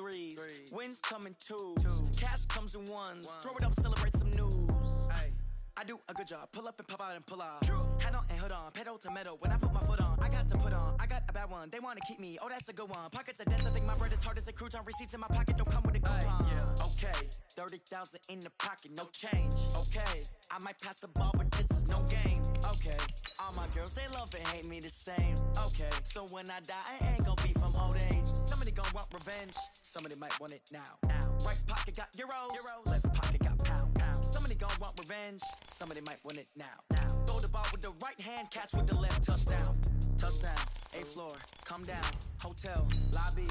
threes. Wins come in twos. Cash comes in ones. Throw it up, celebrate some news. I do a good job. Pull up and pop out and pull out. Head on and hood on. Pedal to metal. When I put my foot on, I got to put on. I got a bad one. They want to keep me. Oh, that's a good one. Pockets are dense. I think my bread is hard as a crouton. Receipts in my pocket don't come with a coupon. Okay, 30,000 in the pocket, no change. Okay, I might pass the ball, but this is no game. Okay, all my girls, they love and hate me the same. Okay, so when I die, I ain't gonna be from old age. Somebody gonna want revenge. Somebody might want it now. Right pocket got euros. Left pocket got pounds. Somebody gonna want revenge. Somebody might want it now. Throw the ball with the right hand, catch with the left. Touchdown. Touchdown. 8th floor. Come down. Hotel. Lobby.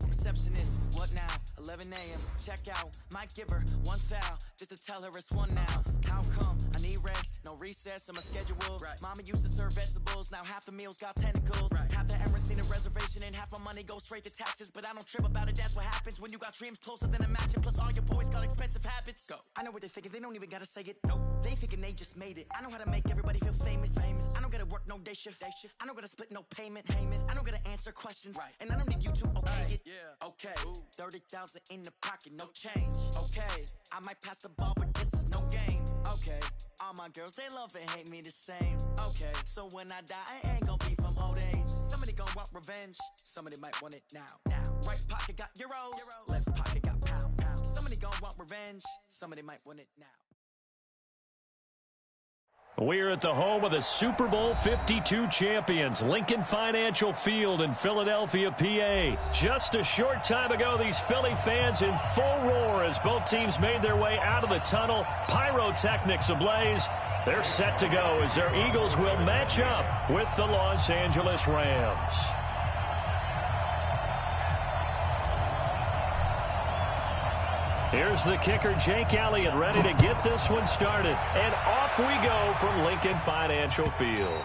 Receptionist, what now? 11 a.m. Check out. Might give her one foul just to tell her it's one now. How come? I need rest, no recess on my schedule. Mama used to serve vegetables, now half the meals got tentacles. Half the errands need a reservation and half my money goes straight to taxes. But I don't trip about it, that's what happens when you got dreams closer than a mansion. Plus all your boys got expensive habits. Go. I know what they're thinking, they don't even gotta say it. Nope. They thinking they just made it. I know how to make everybody feel famous. I don't gotta work no day shift. I don't gotta split no payment. I don't gotta answer questions. And I don't need you to okay it. Okay, 30,000 in the pocket, no change. Okay, I might pass the ball, but this is no game. Okay, all my girls, they love and hate me the same. Okay, so when I die, I ain't gonna be from old age. Somebody gonna want revenge. Somebody might want it now. Right pocket got euros. Left pocket got pounds. Somebody gonna want revenge. Somebody might want it now. We're at the home of the Super Bowl 52 champions, Lincoln Financial Field in Philadelphia, PA. Just a short time ago, these Philly fans in full roar as both teams made their way out of the tunnel. Pyrotechnics ablaze. They're set to go as their Eagles will match up with the Los Angeles Rams. Here's the kicker, Jake Elliott, ready to get this one started. And off we go from Lincoln Financial Field.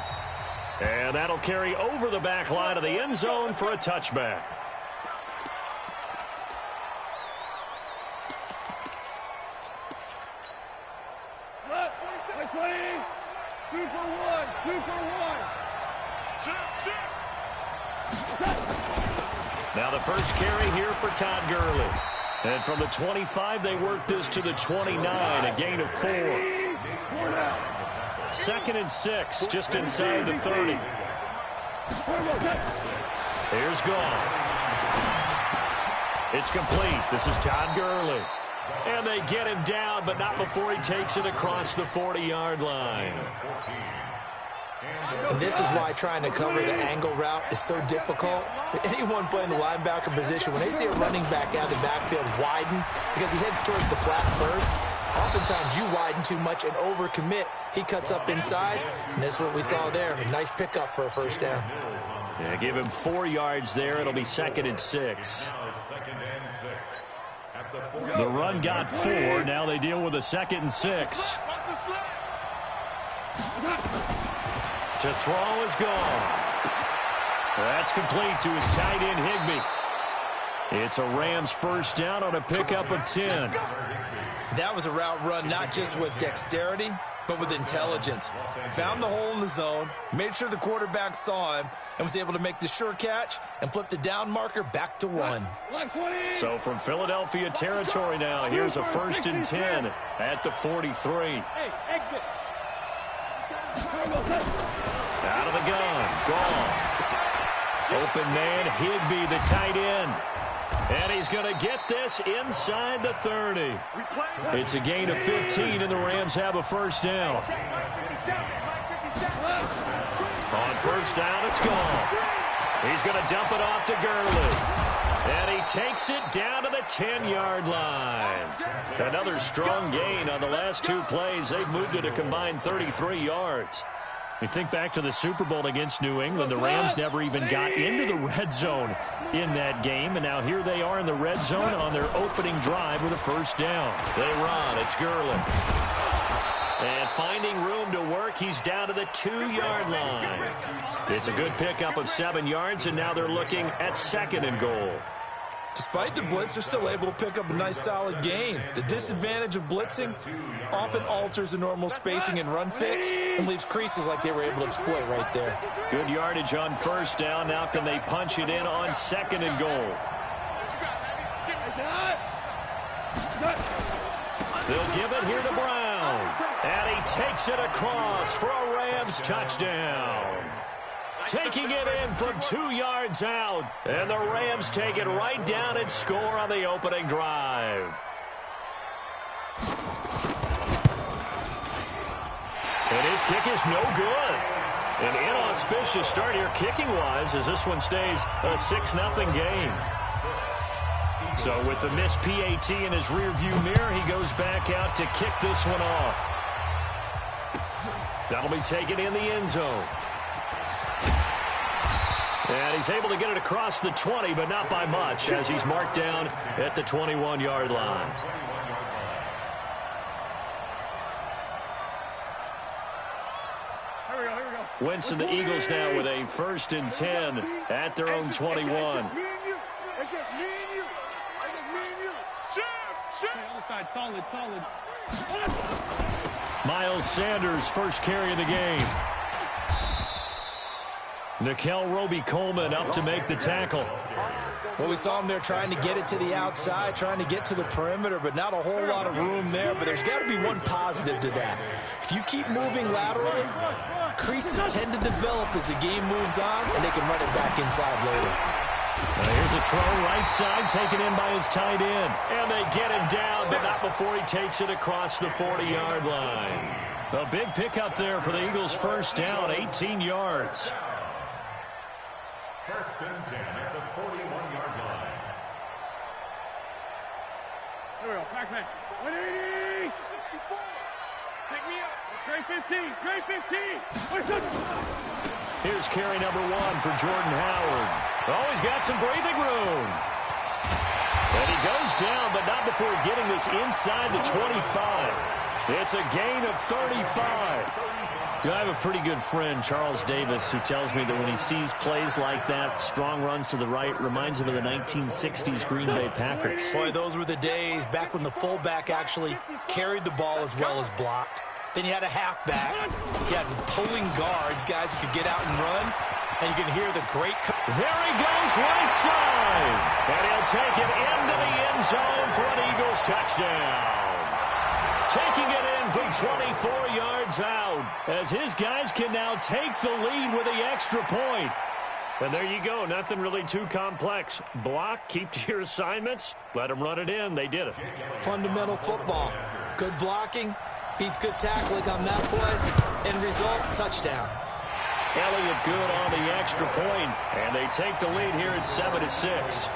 And that'll carry over the back line of the end zone for a touchback. Now the first carry here for Todd Gurley. And from the 25, they work this to the 29, a gain of 4. 2nd and 6, just inside the 30. Here's Gone. It's complete. This is Todd Gurley. And they get him down, but not before he takes it across the 40-yard line. And this is why trying to cover the angle route is so difficult. Anyone playing the linebacker position, when they see a running back out of the backfield widen because he heads towards the flat first, oftentimes you widen too much and overcommit. He cuts up inside, and that's what we saw there. A nice pickup for a first down. Yeah, give him 4 yards there. It'll be 2nd and 6. The run got 4. Now they deal with a 2nd and 6. To throw is gone. That's complete to his tight end, Higbee. It's a Rams first down on a pickup of 10. That was a route run not just with dexterity, but with intelligence. Found the hole in the zone, made sure the quarterback saw him, and was able to make the sure catch and flip the down marker back to 1. So from Philadelphia territory now, here's a 1st and 10 at the 43. Out of the gun. Gone. Open man, Higbee, the tight end. And he's going to get this inside the 30. It's a gain of 15, and the Rams have a first down. On first down, it's gone. He's going to dump it off to Gurley. And he takes it down to the 10-yard line. Another strong gain on the last 2 plays. They've moved it a combined 33 yards. You think back to the Super Bowl against New England, the Rams never even got into the red zone in that game, and now here they are in the red zone on their opening drive with a first down. They run. It's Gurley. And finding room to work, he's down to the 2-yard line. It's a good pickup of 7 yards, and now they're looking at 2nd and goal. Despite the blitz, they're still able to pick up a nice solid gain. The disadvantage of blitzing often alters the normal spacing and run fits and leaves creases like they were able to exploit right there. Good yardage on first down. Now can they punch it in on 2nd and goal? They'll give it here to Brown. And he takes it across for a Rams touchdown. Taking it in from 2 yards out. And the Rams take it right down and score on the opening drive. And his kick is no good. An inauspicious start here kicking-wise as this one stays a 6-0 game. So with the missed PAT in his rearview mirror, he goes back out to kick this one off. That'll be taken in the end zone. And he's able to get it across the 20, but not by much, as he's marked down at the 21-yard line. Wentz and the Eagles now with a 1st and 10 at their own 21. It's just me and you. It's just me and you. It's just me and you. Shoot! Other side, solid. Miles Sanders, first carry of the game. Nickel Roby-Coleman up to make the tackle. Well, we saw him there trying to get it to the outside, trying to get to the perimeter, but not a whole lot of room there. But there's got to be one positive to that. If you keep moving laterally, creases tend to develop as the game moves on, and they can run it back inside later. Here's a throw right side, taken in by his tight end. And they get him down, but not before he takes it across the 40-yard line. A big pickup there for the Eagles' first down, 18 yards. 1st and 10 at the 41-yard line. Here we go. Back. 180. Pick me up. Great 15. Here's carry number 1 for Jordan Howard. Oh, he's got some breathing room. And he goes down, but not before getting this inside the 25. It's a gain of 35. You know, I have a pretty good friend, Charles Davis, who tells me that when he sees plays like that, strong runs to the right, reminds him of the 1960s Green Bay Packers. Boy, those were the days back when the fullback actually carried the ball as well as blocked. Then you had a halfback. You had pulling guards, guys who could get out and run. And you can hear the great... There he goes, right side. And he'll take it into the end zone for an Eagles touchdown. Taking it in from 24 yards out, as his guys can now take the lead with the extra point. And there you go, nothing really too complex. Block, keep to your assignments, let them run it in. They did it. Fundamental football. Good blocking, beats good tackling on that play. End result, touchdown. Elliott good on the extra point, and they take the lead here at 7-6.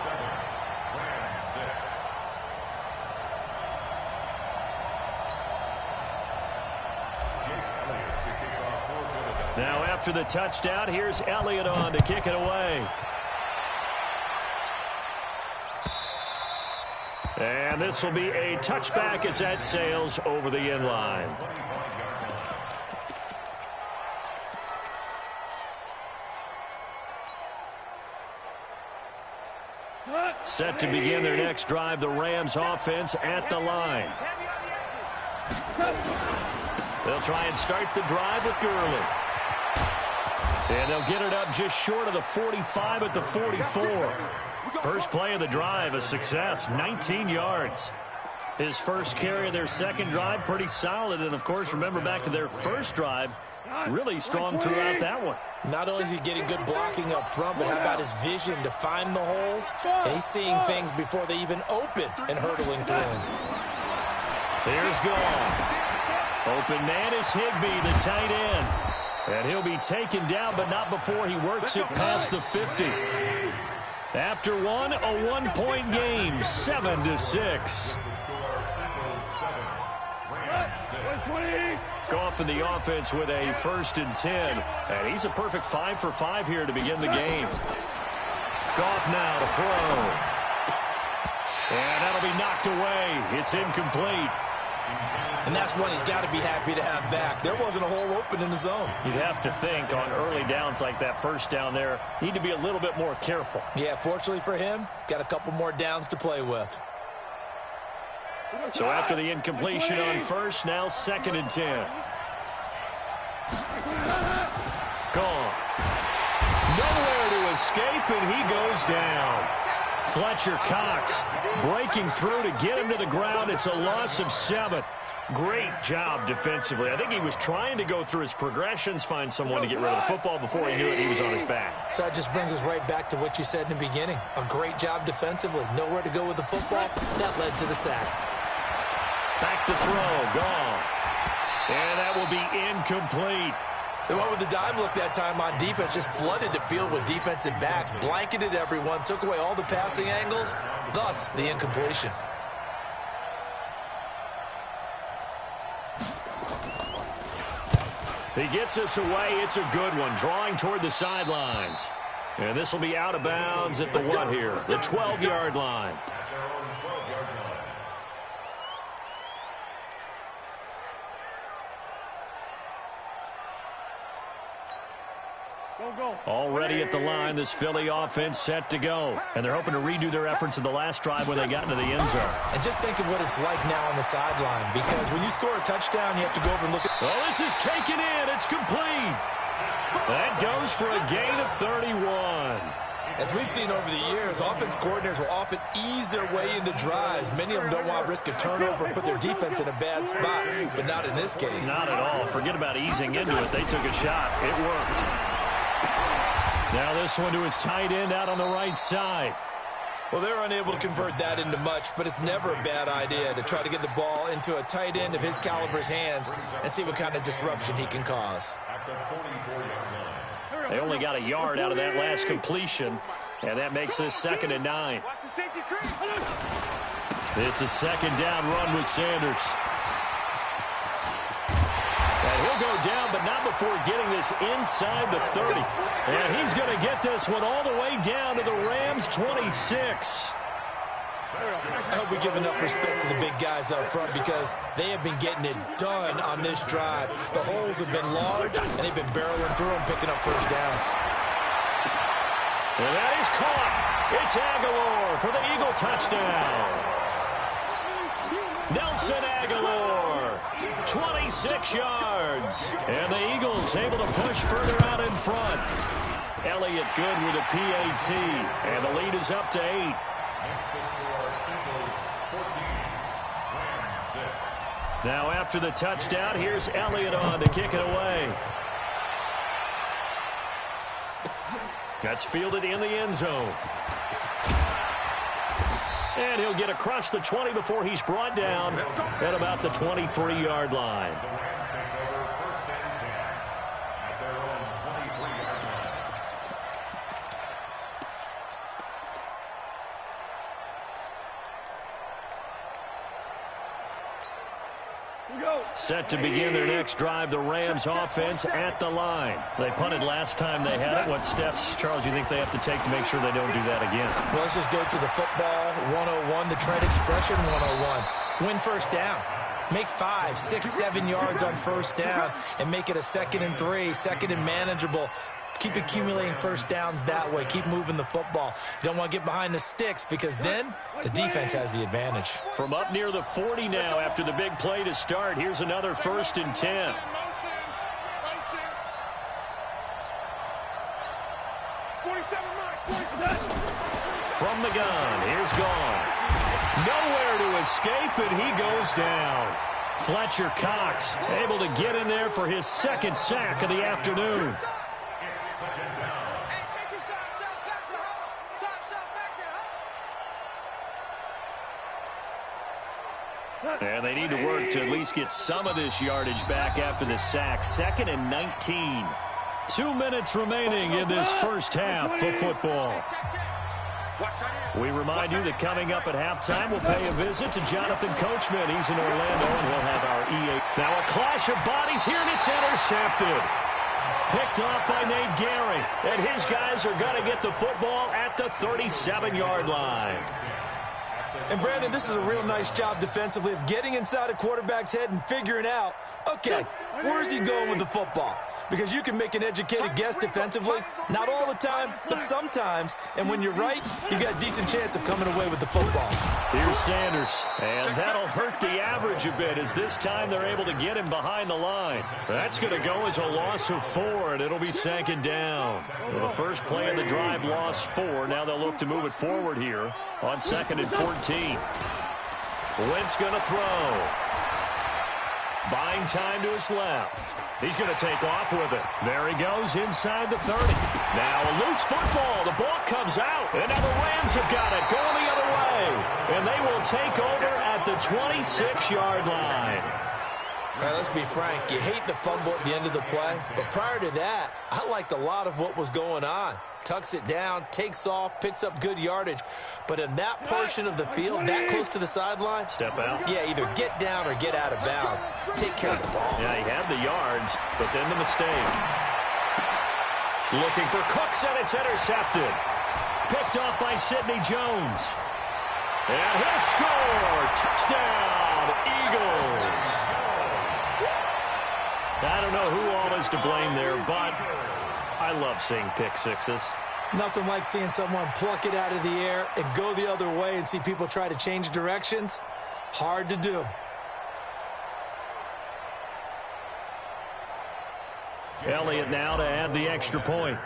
Now after the touchdown, here's Elliott on to kick it away. And this will be a touchback as that sails over the end line. Set to begin their next drive, the Rams offense at the line. They'll try and start the drive with Gurley. And they'll get it up just short of the 45 at the 44. First play of the drive, a success, 19 yards. His first carry of their second drive, pretty solid. And, of course, remember back to their first drive, really strong throughout that one. Not only is he getting good blocking up front, but how about his vision to find the holes? And he's seeing things before they even open and hurdling through him. Here's Gall. Open man is Higbee, the tight end. And he'll be taken down, but not before he works it past the 50. After one, a one-point game, 7-6. Goff in the offense with a 1st and 10. And he's a perfect 5 for 5 here to begin the game. Goff now to throw. And that'll be knocked away. It's incomplete. And that's one he's got to be happy to have back. There wasn't a hole open in the zone. You'd have to think on early downs like that first down there, need to be a little bit more careful. Yeah, fortunately for him, got a couple more downs to play with. So after the incompletion on first, now 2nd and 10. Gone. Nowhere to escape, and he goes down. Fletcher Cox breaking through to get him to the ground. It's a loss of 7. Great job defensively. I think he was trying to go through his progressions, find someone to get rid of the football. Before he knew it, he was on his back. So that just brings us right back to what you said in the beginning. A great job defensively. Nowhere to go with the football. That led to the sack. Back to throw. Goff. And that will be incomplete. They went with the dime look that time on defense, just flooded the field with defensive backs, blanketed everyone, took away all the passing angles, thus the incompletion. He gets us away. It's a good one, drawing toward the sidelines. And this will be out of bounds at the what here? The 12-yard line. Already at the line, this Philly offense set to go. And they're hoping to redo their efforts in the last drive when they got into the end zone. And just think of what it's like now on the sideline, because when you score a touchdown, you have to go over and look at... Oh, this is taken in. It's complete. That goes for a gain of 31. As we've seen over the years, offense coordinators will often ease their way into drives. Many of them don't want to risk a turnover and put their defense in a bad spot, but not in this case. Not at all. Forget about easing into it. They took a shot. It worked. Now this one to his tight end out on the right side. Well, they're unable to convert that into much, but it's never a bad idea to try to get the ball into a tight end of his caliber's hands and see what kind of disruption he can cause. They only got a yard out of that last completion, and that makes this 2nd and 9. It's a second down run with Sanders. And he'll go down, but not before getting this inside the 30. And he's going to get this one all the way down to the Rams' 26. I hope we give enough respect to the big guys up front, because they have been getting it done on this drive. The holes have been large, and they've been barreling through them, picking up first downs. And that is caught. It's Aguilar for the Eagle touchdown. Nelson Aguilar, 26 yards. And the Eagles able to push further out in front. Elliott good with a PAT. And the lead is up to 8. Now after the touchdown, here's Elliott on to kick it away. That's fielded in the end zone. And he'll get across the 20 before he's brought down at about the 23-yard line. Set to begin their next drive, the Rams offense at the line. They punted last time they had it. What steps, Charles, you think they have to take to make sure they don't do that again? Well, let's just go to the football 101, the trend expression 101. Win first down. Make 5, 6, 7 yards on first down and make it a 2nd and 3, 2nd and manageable. Keep accumulating first downs that way. Keep moving the football. You don't want to get behind the sticks, because then the defense has the advantage. From up near the 40 now after the big play to start. Here's another 1st and 10. From the gun, here's Goff. Nowhere to escape, and he goes down. Fletcher Cox able to get in there for his 2nd sack of the afternoon. And they need to work to at least get some of this yardage back after the sack. 2nd and 19. 2 minutes remaining in this first half of football. We remind you that coming up at halftime, we'll pay a visit to Jonathan Coachman. He's in Orlando, and we'll have our EA. Now a clash of bodies here, and it's intercepted. Picked off by Nate Gehring. And his guys are going to get the football at the 37-yard line. And, Brandon, this is a real nice job defensively of getting inside a quarterback's head and figuring out, okay, where's he going with the football? because you can make an educated guess defensively. Not all the time, but sometimes. And when you're right, you've got a decent chance of coming away with the football. Here's Sanders, and that'll hurt the average a bit as this time they're able to get him behind the line. That's going to go as a loss of 4, and it'll be second down. Well, the first play of the drive lost 4. Now they'll look to move it forward here on 2nd and 14. Wentz going to throw. Buying time to his left. He's going to take off with it. There he goes inside the 30. Now a loose football. The ball comes out. And now the Rams have got it going the other way. And they will take over at the 26-yard line. All right, let's be frank. You hate the fumble at the end of the play. But prior to that, I liked a lot of what was going on. Tucks it down, takes off, picks up good yardage. But in that portion of the field, that close to the sideline, step out. Yeah, either get down or get out of bounds. Take care of the ball. Yeah, he had the yards, but then the mistake. Looking for Cooks, and it's intercepted. Picked off by Sidney Jones. And he'll score. Touchdown, Eagles. I don't know who all is to blame there, but I love seeing pick sixes. Nothing like seeing someone pluck it out of the air and go the other way and see people try to change directions. Hard to do. Elliott now to add the extra point.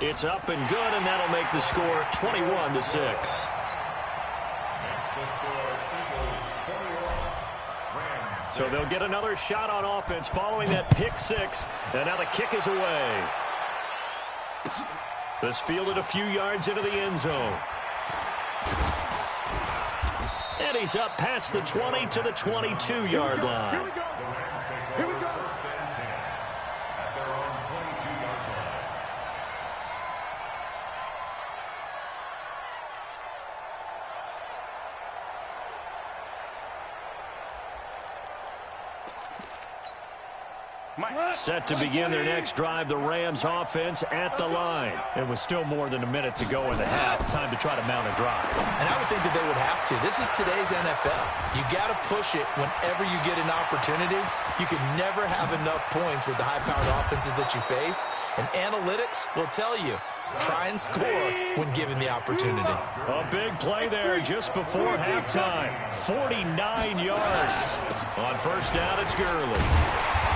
It's up and good, and that'll make the score 21-6. So they'll get another shot on offense following that pick six. And now the kick is away. This fielded a few yards into the end zone. And he's up past the 20 to the 22-yard line. Here we go. Here we go. At their own 22-yard line. Set to begin their next drive, the Rams offense at the line. It was still more than a minute to go in the half. Time to try to mount a drive. And I would think that they would have to. This is today's NFL. You got to push it whenever you get an opportunity. You can never have enough points with the high-powered offenses that you face. And analytics will tell you, try and score when given the opportunity. A big play there just before halftime. 49 yards. On first down, it's Gurley.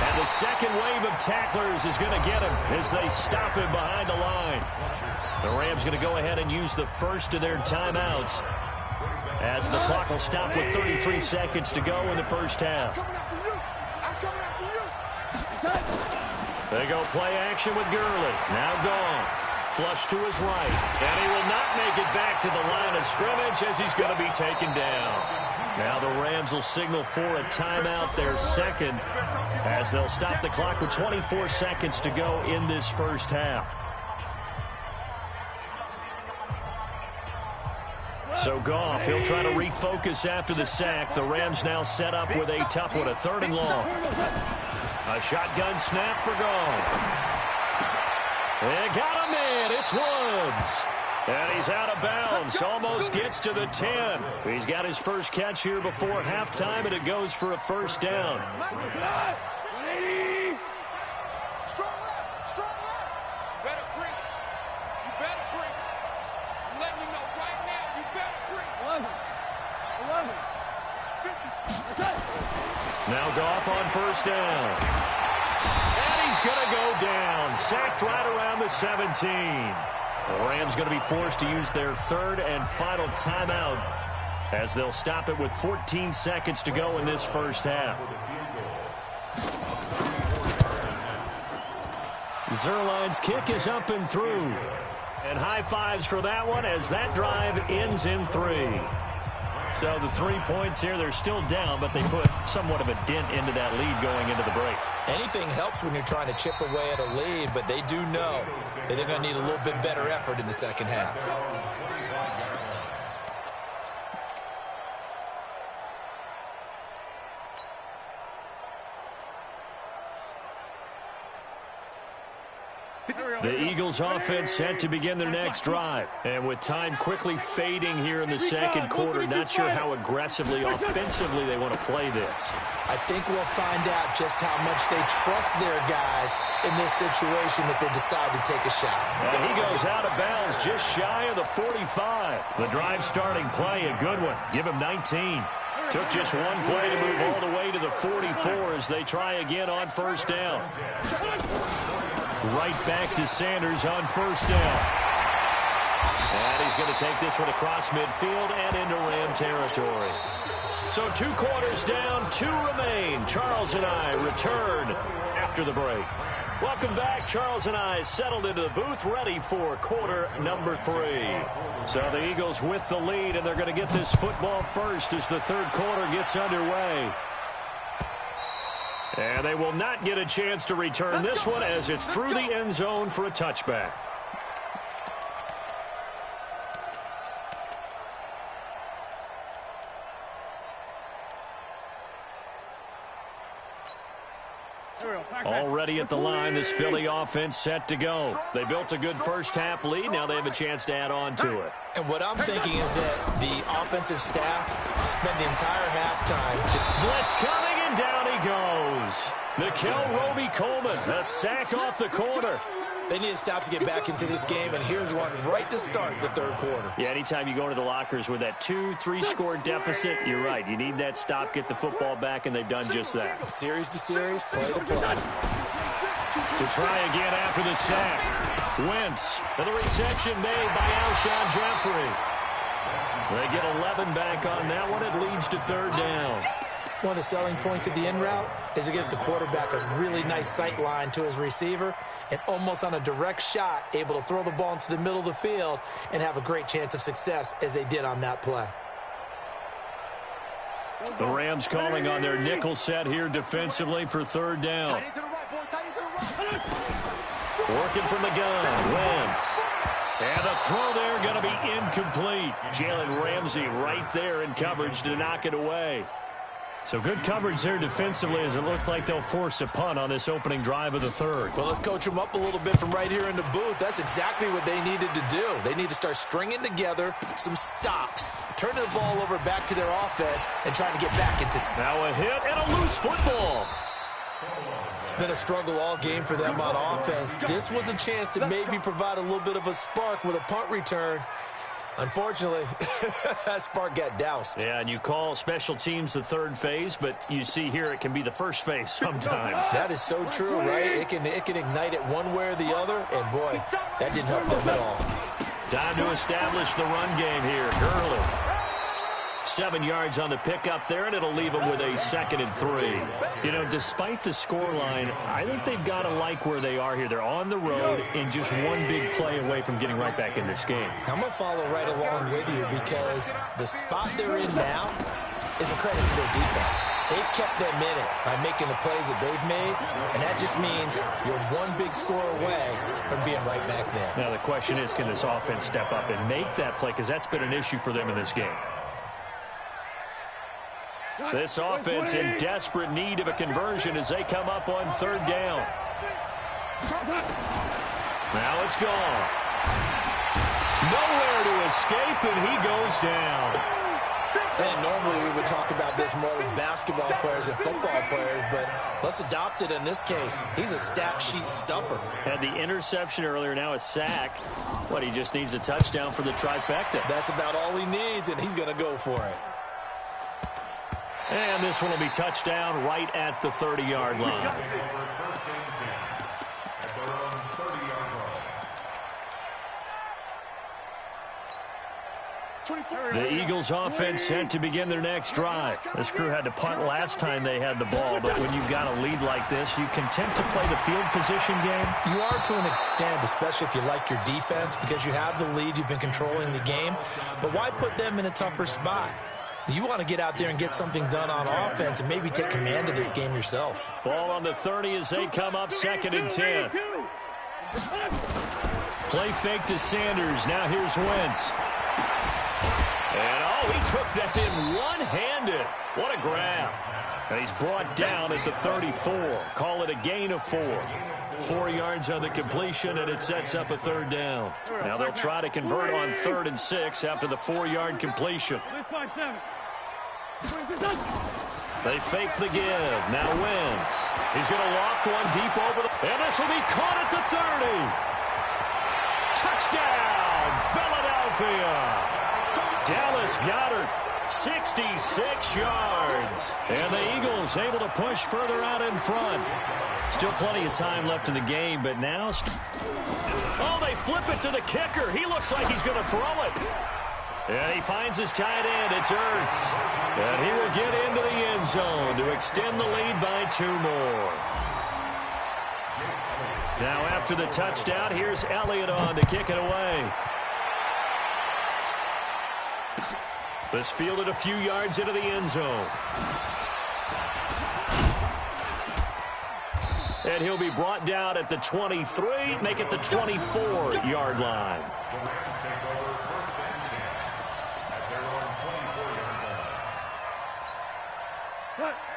And the second wave of tacklers is going to get him as they stop him behind the line. The Rams going to go ahead and use the first of their timeouts as the clock will stop with 33 seconds to go in the first half. They go play action with Gurley. Now gone. Flush to his right. And he will not make it back to the line of scrimmage as he's going to be taken down. Now the Rams will signal for a timeout, their second, as they'll stop the clock with 24 seconds to go in this first half. So Goff, he'll try to refocus after the sack. The Rams now set up with a tough one, a 3rd and long. A shotgun snap for Goff. They got him in. It's Woods. And he's out of bounds. Almost gets to the 10. He's got his first catch here before halftime, and it goes for a first down. Now Goff on first down. And he's going to go down. Sacked right around the 17. The Rams going to be forced to use their 3rd and final timeout as they'll stop it with 14 seconds to go in this first half. Zerline's kick is up and through. And high fives for that one as that drive ends in 3. So the 3 points here, they're still down, but they put somewhat of a dent into that lead going into the break. Anything helps when you're trying to chip away at a lead, but they do know that they're going to need a little bit better effort in the second half. Here we go. The Eagles offense set to begin their next drive. And with time quickly fading here in the second quarter, not sure how aggressively, offensively they want to play this. I think we'll find out just how much they trust their guys in this situation if they decide to take a shot. And he goes out of bounds just shy of the 45. The drive starting play, a good one. Give him 19. Took just one play to move all the way to the 44 as they try again on first down. Right back to Sanders on first down. And he's going to take this one across midfield and into Ram territory. So 2 quarters down, 2 remain. Charles and I return after the break. Welcome back. Charles and I settled into the booth, ready for quarter number 3. So the Eagles with the lead, and they're going to get this football first as the third quarter gets underway. And they will not get a chance to return this one as it's through the end zone for a touchback. Already at the line, this Philly offense set to go. They built a good first-half lead. Now they have a chance to add on to it. And what I'm thinking is that the offensive staff spent the entire halftime. Blitz coming, and down he goes. Nickel Roby-Coleman, a sack off the corner. They need to stop to get back into this game, and here's one right to start the third quarter. Yeah, anytime you go into the lockers with that 2-3 score deficit, you're right. You need that stop, get the football back, and they've done just that. Series to series, play to play. To try again after the sack. Wentz, and the reception made by Alshon Jeffrey. They get 11 back on that one. It leads to third down. One of the selling points of the in route is it gives the quarterback a really nice sight line to his receiver and almost on a direct shot able to throw the ball into the middle of the field and have a great chance of success as they did on that play. The Rams calling on their nickel set here defensively for third down. Working from the gun, Wentz. And the throw there going to be incomplete. Jalen Ramsey right there in coverage to knock it away. So good coverage there defensively as it looks like they'll force a punt on this opening drive of the third. Well, let's coach them up a little bit from right here in the booth. That's exactly what they needed to do. They need to start stringing together some stops, turning the ball over back to their offense, and trying to get back into it. Now a hit and a loose football. It's been a struggle all game for them on offense. This was a chance to maybe provide a little bit of a spark with a punt return. Unfortunately, that spark got doused. Yeah, and you call special teams the third phase, but you see here it can be the first phase sometimes. That is so true, right? It can ignite it one way or the other, and boy, that didn't help them at all. Time to establish the run game here. Gurley. 7 yards on the pickup there, and it'll leave them with a 2nd and 3. You know, despite the scoreline, I think they've got to like where they are here. They're on the road and just one big play away from getting right back in this game. I'm going to follow right along with you because the spot they're in now is a credit to their defense. They've kept them in it by making the plays that they've made, and that just means you're one big score away from being right back there. Now the question is, can this offense step up and make that play? Because that's been an issue for them in this game. This offense in desperate need of a conversion as they come up on third down. Now it's gone. Nowhere to escape, and he goes down. And normally we would talk about this more with basketball players and football players, but let's adopt it in this case. He's a stat sheet stuffer. Had the interception earlier, now a sack. What, he just needs a touchdown for the trifecta. That's about all he needs, and he's going to go for it. And this one will be touchdown right at the 30-yard line. The Eagles offense set to begin their next drive. This crew had to punt last time they had the ball, but when you've got a lead like this, you content to play the field position game? You are to an extent, especially if you like your defense, because you have the lead, you've been controlling the game. But why put them in a tougher spot? You want to get out there and get something done on offense and maybe take command of this game yourself. Ball on the 30 as they come up 2nd and 10. Play fake to Sanders. Now here's Wentz. And, oh, he took that in one-handed. What a grab. And he's brought down at the 34. Call it a gain of 4. 4 yards on the completion, and it sets up a third down. Now they'll try to convert on 3rd and 6 after the 4-yard completion. They fake the give. Now Wentz. He's going to loft one deep over the... And this will be caught at the 30. Touchdown, Philadelphia. Dallas Goedert, 66 yards. And the Eagles able to push further out in front. Still plenty of time left in the game, but now... Oh, they flip it to the kicker. He looks like he's going to throw it. And he finds his tight end. It's Ertz. And he will get into the end zone to extend the lead by 2 more. Now after the touchdown, here's Elliott on to kick it away. This fielded a few yards into the end zone. And he'll be brought down at the 23, make it the 24-yard line.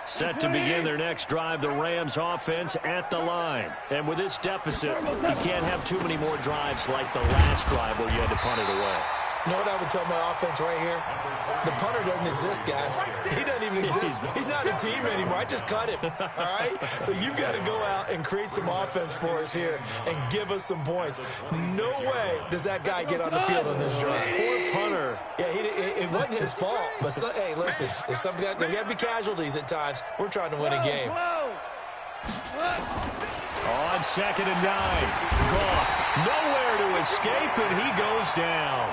Set to begin their next drive, the Rams offense at the line. And with this deficit, you can't have too many more drives like the last drive where you had to punt it away. You know what I would tell my offense right here? The punter doesn't exist, guys. He doesn't even exist. He's not a team anymore. I just cut him, all right? So you've got to go out and create some offense for us here and give us some points. No way does that guy get on the field on this drive. Poor punter. Yeah, it wasn't his fault. But, hey, listen, there's some guys, there got to be casualties at times. We're trying to win a game. On 2nd and 9. Goff nowhere to escape, and he goes down.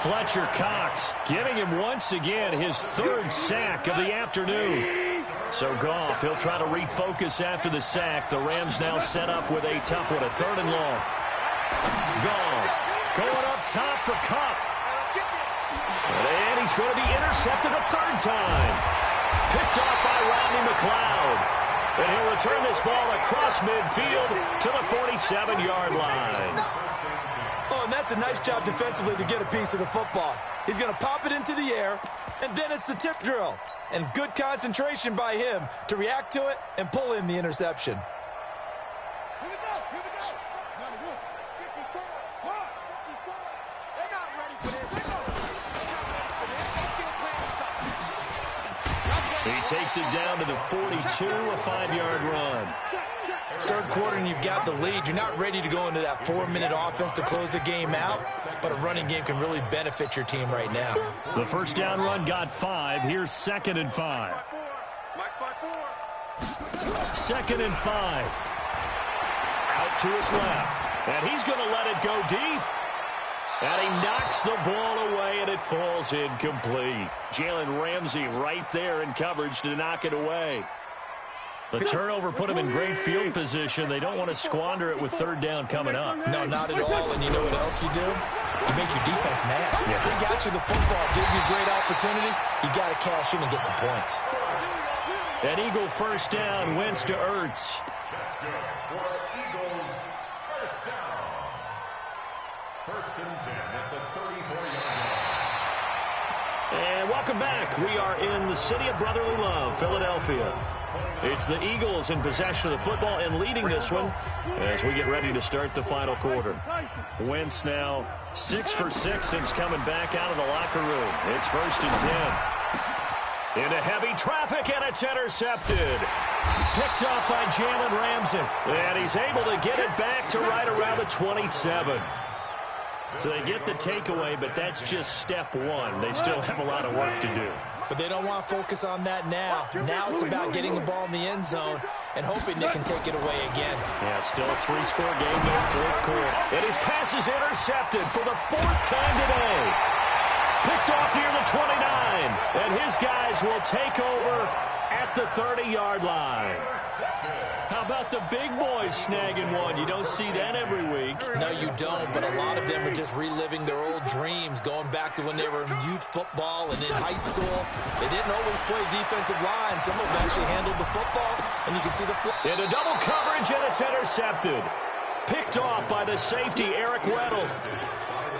Fletcher Cox giving him once again his 3rd sack of the afternoon. So Goff, he'll try to refocus after the sack. The Rams now set up with a tough one, a 3rd and long. Goff going up top for Kupp. And he's going to be intercepted a 3rd time. Picked off by Rodney McLeod. And he'll return this ball across midfield to the 47-yard line. Oh, and that's a nice job defensively to get a piece of the football. He's going to pop it into the air, and then it's the tip drill. And good concentration by him to react to it and pull in the interception. Here we go. Here we go. 91, 54, 54. They're not ready for this. They're not ready for this. They still playing something. He takes it down to the 42, a 5-yard run. 3rd quarter and you've got the lead. You're not ready to go into that 4-minute offense to close the game out, but a running game can really benefit your team right now. The 1st down run got 5. Here's 2nd and 5. 2nd and 5. Out to his left. And he's going to let it go deep. And he knocks the ball away, and it falls incomplete. Jalen Ramsey right there in coverage to knock it away. The turnover put him in great field position. They don't want to squander it with 3rd down coming up. No, not at all. And you know what else you do? You make your defense mad. Yeah. They got you the football, gave you a great opportunity. You got to cash in and get some points. An Eagle 1st down, Wentz to Ertz. Eagles, 1st down. 1st and 10 at the 34-yard line. And welcome back. We are in the city of brotherly love, Philadelphia. It's the Eagles in possession of the football and leading this one as we get ready to start the final quarter. Wentz now 6 for 6 since coming back out of the locker room. It's 1st and 10. Into heavy traffic, and it's intercepted. Picked off by Jalen Ramsey. And he's able to get it back to right around the 27. So they get the takeaway, but that's just step 1. They still have a lot of work to do. But they don't want to focus on that now. Now it's about getting the ball in the end zone and hoping they can take it away again. Yeah, still a 3-score game there, 4th quarter. And his pass is intercepted for the 4th time today. Picked off near the 29. And his guys will take over at the 30-yard line. How about the big boys snagging one? You don't see that every week. No, you don't, but a lot of them are just reliving their old dreams, going back to when they were in youth football and in high school. They didn't always play defensive line. Some of them actually handled the football, and you can see the... Into double coverage, and it's intercepted. Picked off by the safety, Eric Weddle.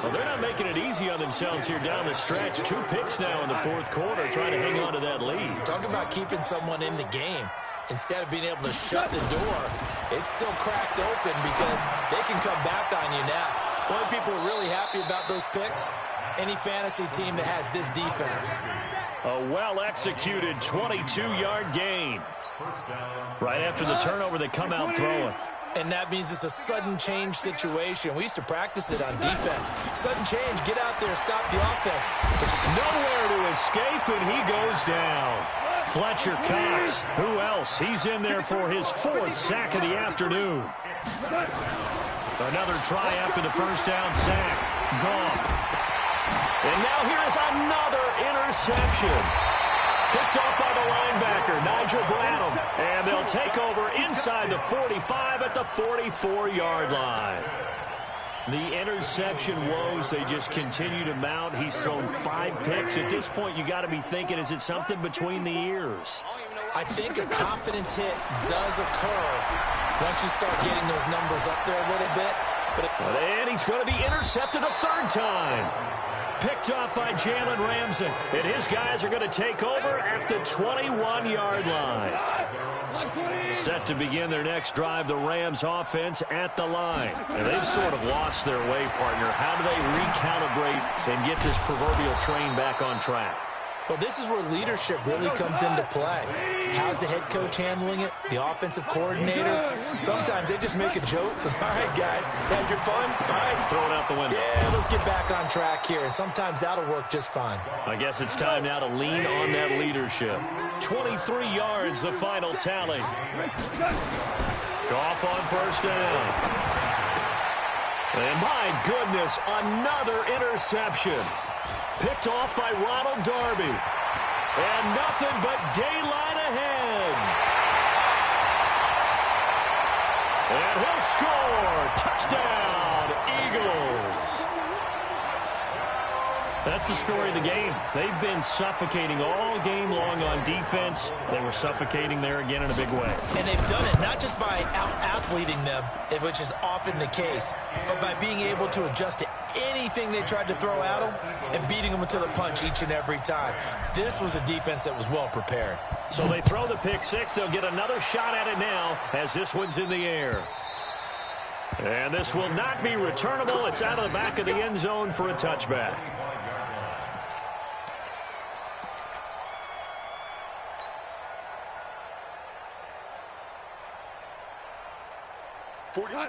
Well, they're not making it easy on themselves here down the stretch. 2 picks now in the 4th quarter, trying to hang on to that lead. Talk about keeping someone in the game. Instead of being able to shut the door, it's still cracked open because they can come back on you now. The only people who are really happy about those picks, any fantasy team that has this defense. A well-executed 22-yard gain. Right after the turnover, they come out throwing. And that means it's a sudden change situation. We used to practice it on defense. Sudden change, get out there, stop the offense. Nowhere to escape, and he goes down. Fletcher Cox, who else? He's in there for his 4th sack of the afternoon. Another try after the first down sack. Goff. And now here is another interception. Picked off by the linebacker, Nigel Bradham. And they'll take over inside the 45 at the 44-yard line. The interception woes, they just continue to mount. He's thrown 5 picks. At this point, you got to be thinking, is it something between the ears? I think a confidence hit does occur once you start getting those numbers up there a little bit. And he's going to be intercepted a 3rd time. Picked up by Jalen Ramsey. And his guys are going to take over at the 21-yard line. Set to begin their next drive, the Rams offense at the line. And they've sort of lost their way, partner. How do they recalibrate and get this proverbial train back on track? Well, this is where leadership really comes into play. How's the head coach handling it? The offensive coordinator? Sometimes they just make a joke. All right, guys, had your fun? All right. Throw it out the window. Yeah, let's get back on track here. And sometimes that'll work just fine. I guess it's time now to lean on that leadership. 23 yards, the final tally. Goff on first down. And my goodness, another interception. Picked off by Ronald Darby. And nothing but daylight ahead. And he'll score. Touchdown, Eagles. That's the story of the game. They've been suffocating all game long on defense. They were suffocating there again in a big way. And they've done it not just by out-athleting them, which is often the case, but by being able to adjust to anything they tried to throw at them and beating them to the punch each and every time. This was a defense that was well prepared. So they throw the pick 6. They'll get another shot at it now as this one's in the air. And this will not be returnable. It's out of the back of the end zone for a touchback.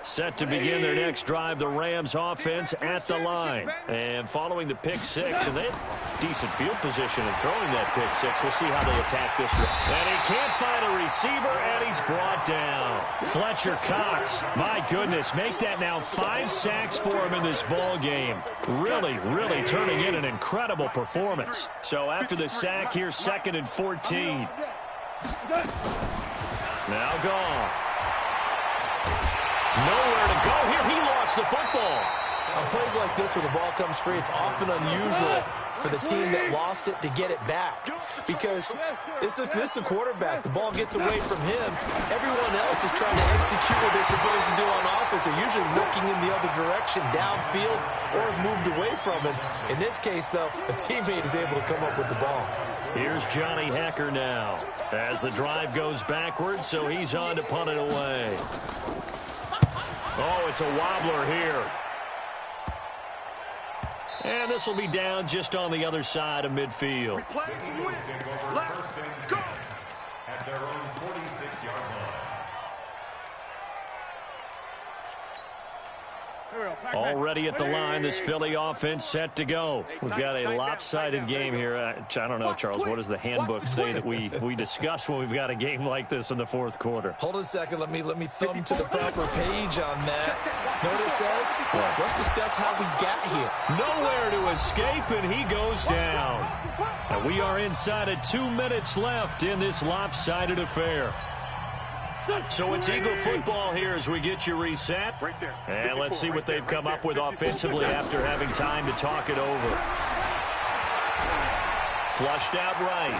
Set to begin their next drive, the Rams offense at the line. And following the pick 6, and they have decent field position in throwing that pick 6. We'll see how they attack this one. And he can't find a receiver, and he's brought down. Fletcher Cox, my goodness, make that now 5 sacks for him in this ball game. Really, really turning in an incredible performance. So after the sack, here's 2nd and 14. Now Goff. Nowhere to go here. He lost the football. On plays like this where the ball comes free, it's often unusual for the team that lost it to get it back. Because this is the quarterback. The ball gets away from him. Everyone else is trying to execute what they're supposed to do on offense. They're usually looking in the other direction, downfield, or have moved away from him. In this case, though, a teammate is able to come up with the ball. Here's Johnny Hacker now as the drive goes backwards, so he's on to punt it away. Oh, it's a wobbler here. And this will be down just on the other side of midfield. We play to win. Let's go. At their own 46-yard line. Already at the line, this Philly offense set to go. We've got a lopsided game here. I don't know, Charles, what does the handbook say that we discuss when we've got a game like this in the 4th quarter? Hold on a second. Let me thumb to the proper page on that. Know what it says? Let's discuss how we got here. Nowhere to escape, and he goes down. And we are inside of 2 minutes left in this lopsided affair. So it's Eagle football here as we get you reset. And let's see what they've come up with offensively after having time to talk it over. Flushed out right.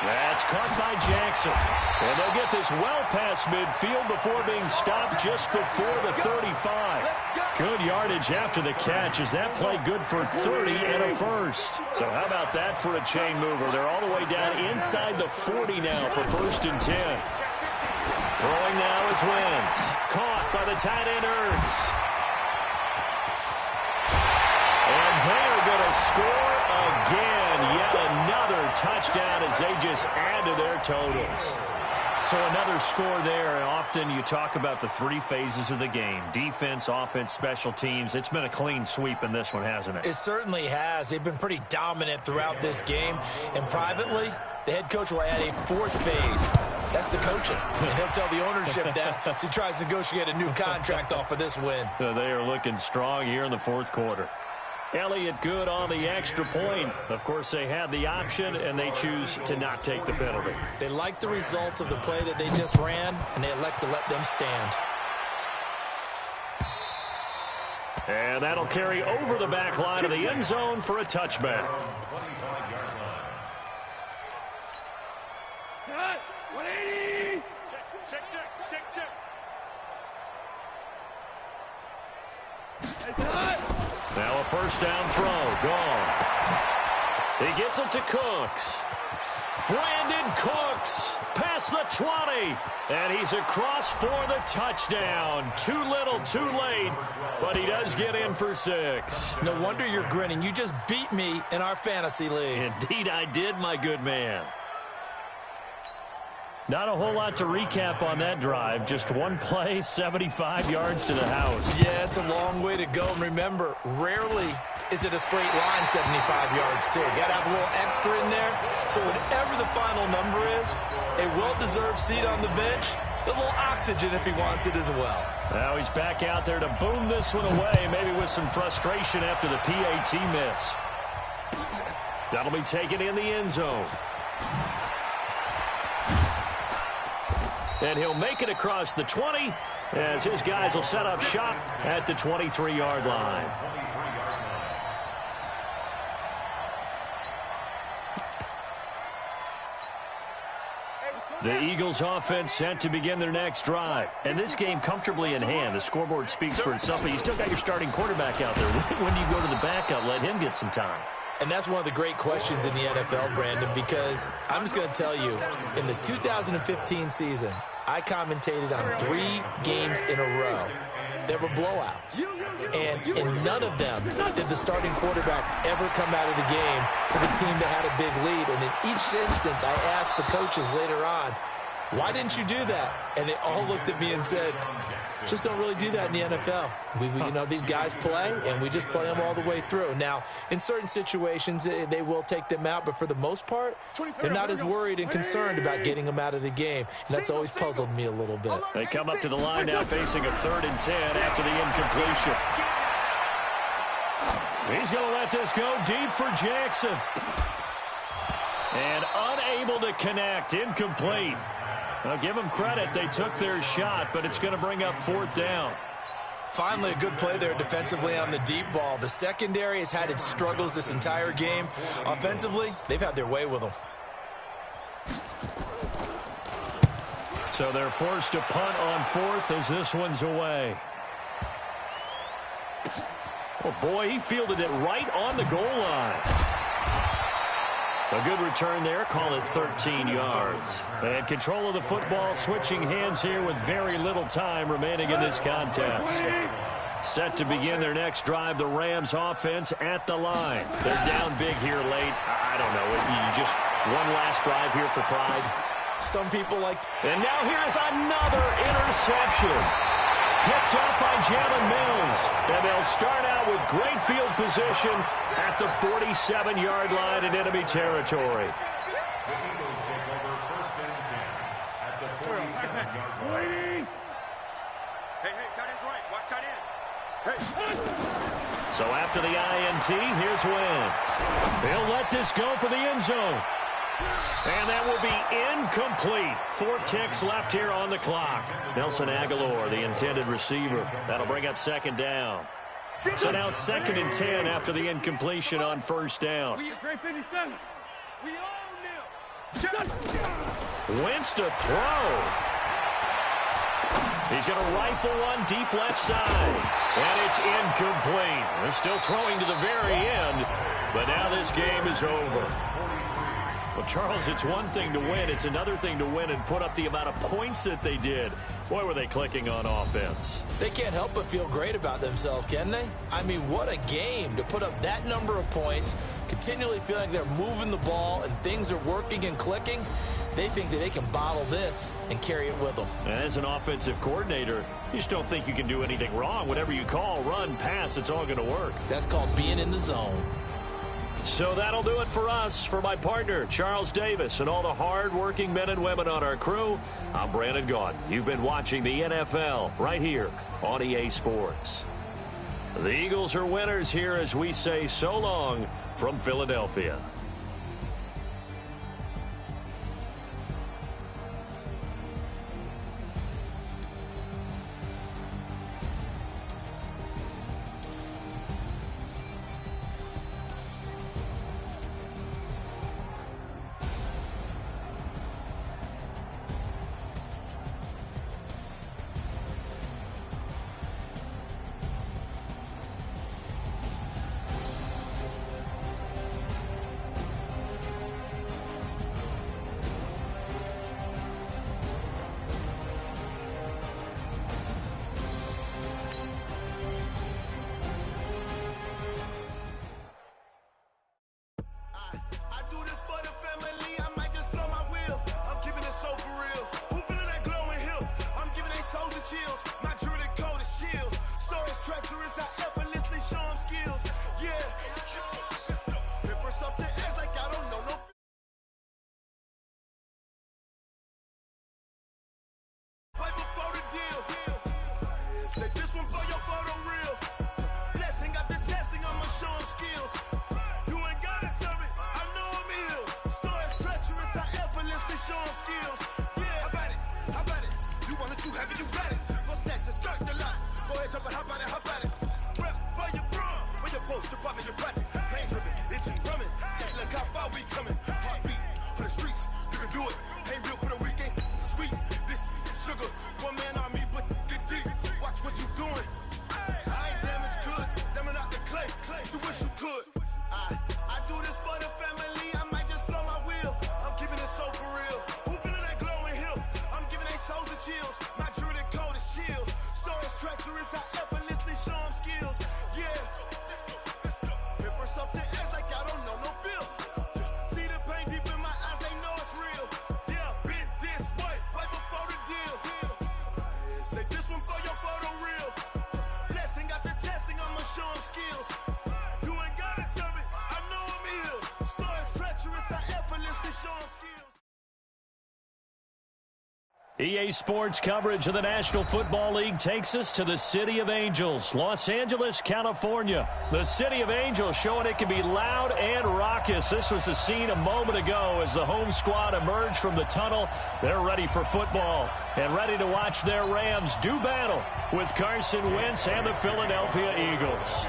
That's caught by Jackson. And they'll get this well past midfield before being stopped just before the 35. Good yardage after the catch as that play good for 30 and a first. So how about that for a chain mover? They're all the way down inside the 40 now for 1st and 10. Throwing now is Wentz. Caught by the tight end Ertz. And they are going to score again. Yet another touchdown as they just add to their totals. So another score there. And often you talk about the 3 phases of the game. Defense, offense, special teams. It's been a clean sweep in this one, hasn't it? It certainly has. They've been pretty dominant throughout this game. And privately, the head coach will add a 4th phase. That's the coaching. And he'll tell the ownership that as he tries to negotiate a new contract off of this win. They are looking strong here in the 4th quarter. Elliott good on the extra point. Of course, they had the option, and they choose to not take the penalty. They like the results of the play that they just ran, and they elect to let them stand. And that'll carry over the back line of the end zone for a touchback. Cut. 180. Check. Now a first down throw. Gone. He gets it to Cooks. Brandon Cooks past the 20. And he's across for the touchdown. Too little, too late. But he does get in for 6. No wonder you're grinning. You just beat me in our fantasy league. Indeed I did, my good man. Not a whole lot to recap on that drive. Just one play, 75 yards to the house. Yeah, it's a long way to go. And remember, rarely is it a straight line 75 yards, too. Got to have a little extra in there. So whatever the final number is, a well-deserved seat on the bench, a little oxygen if he wants it as well. Now he's back out there to boom this one away, maybe with some frustration after the PAT miss. That'll be taken in the end zone. And he'll make it across the 20 as his guys will set up shop at the 23-yard line. The Eagles offense set to begin their next drive. And this game comfortably in hand. The scoreboard speaks for itself, but you still got your starting quarterback out there. When do you go to the backup? Let him get some time. And that's one of the great questions in the NFL, Brandon, because I'm just going to tell you, in the 2015 season, I commentated on 3 games in a row. There were blowouts. And in none of them did the starting quarterback ever come out of the game for the team that had a big lead. And in each instance, I asked the coaches later on, why didn't you do that? And they all looked at me and said, just don't really do that in the NFL. You know, these guys play, and we just play them all the way through. Now, in certain situations, they will take them out, but for the most part, they're not as worried and concerned about getting them out of the game. And that's always puzzled me a little bit. They come up to the line now facing a 3rd and 10 after the incompletion. He's going to let this go deep for Jackson. And unable to connect, incomplete. I'll give them credit. They took their shot, but it's going to bring up 4th down. Finally, a good play there defensively on the deep ball. The secondary has had its struggles this entire game. Offensively, they've had their way with them. So they're forced to punt on 4th as this one's away. Oh, boy, he fielded it right on the goal line. A good return there. Call it 13 yards. And control of the football, switching hands here with very little time remaining in this contest. Set to begin their next drive, the Rams offense at the line. They're down big here late. I don't know. You just one last drive here for pride. Some people like... And now here's another interception. Picked up by Jalen Mills. And they'll start out with great field position at the 47-yard line in enemy territory. The Eagles take over 1st and 10 at the 47-yard line. Hey, tight end's right. Watch tight end. Hey. So after the INT, here's Wentz. He'll let this go for the end zone. And that will be incomplete. 4 ticks left here on the clock. Nelson Aguilar, the intended receiver. That'll bring up 2nd down. So now 2nd and 10 after the incompletion on 1st down. We at 57. We own them. Wentz to throw. He's going to rifle one deep left side. And it's incomplete. They're still throwing to the very end. But now this game is over. Well, Charles, it's one thing to win. It's another thing to win and put up the amount of points that they did. Boy, were they clicking on offense. They can't help but feel great about themselves, can they? I mean, what a game to put up that number of points, continually feeling they're moving the ball and things are working and clicking. They think that they can bottle this and carry it with them. As an offensive coordinator, you just don't think you can do anything wrong. Whatever you call, run, pass, it's all going to work. That's called being in the zone. So that'll do it for us. For my partner, Charles Davis, and all the hard-working men and women on our crew, I'm Brandon Gaudin. You've been watching the NFL right here on EA Sports. The Eagles are winners here as we say so long from Philadelphia. Chills, my jewelry code is chill. Stories treacherous, I effortlessly show them skills. Yeah. Paper stuff the edge like I don't know no. Right before the deal. Say this one for your photo real. Blessing after testing, I'ma show them skills. You ain't gotta tell me, I know I'm ill. Stories treacherous, I effortlessly show them skills. Yeah. How about it? You want it, you have it, you got it. Go snatch it, skirt the lot. Go ahead, jump it, how about it? Rep for your bro. When your post, you're popping your projects. Pain driven, itching, drumming. Hey, look how far we coming. Heartbeat for the streets. You can do it. Ain't built for the weekend. Sweet, this sugar. One man on me, but get deep. Watch what you doing. I ain't damaged goods. Damn out the clay. You wish you could. I do this for the family. I might just blow my wheel. I'm keeping it so for real. Who feeling that glowing hill? I'm giving they souls the chills. My jewelry code is chill. Stories treacherous, I effortlessly show them skills. Yeah. Paper stuff the edge like I don't know no feel. See the pain deep in my eyes, they know it's real. Yeah, been this way, right before the deal. Say this one for your photo real. Blessing after testing, I'ma show them skills. You ain't gotta tell me, I know I'm ill. Stories treacherous, I effortlessly show them skills. EA Sports coverage of the National Football League takes us to the City of Angels, Los Angeles, California. The City of Angels showing it can be loud and raucous. This was the scene a moment ago as the home squad emerged from the tunnel. They're ready for football and ready to watch their Rams do battle with Carson Wentz and the Philadelphia Eagles.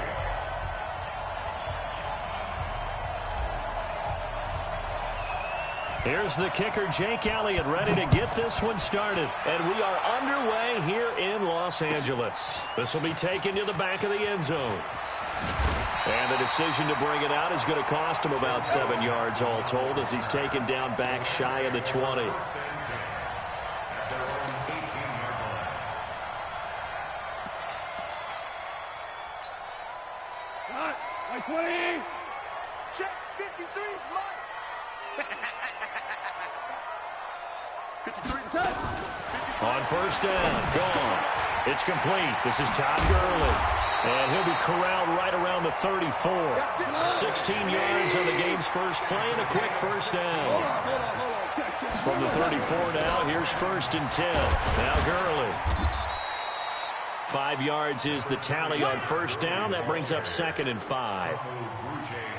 Here's the kicker, Jake Elliott, ready to get this one started. And we are underway here in Los Angeles. This will be taken to the back of the end zone. And the decision to bring it out is going to cost him about 7 yards all told as he's taken down back shy of the 20. Like 20. Check 53's mine. On first down, gone. It's complete. This is Todd Gurley. And he'll be corralled right around the 34. 16 yards on the game's first play and a quick first down. From the 34 now, here's 1st and 10. Now Gurley. 5 yards is the tally on first down. That brings up 2nd and 5.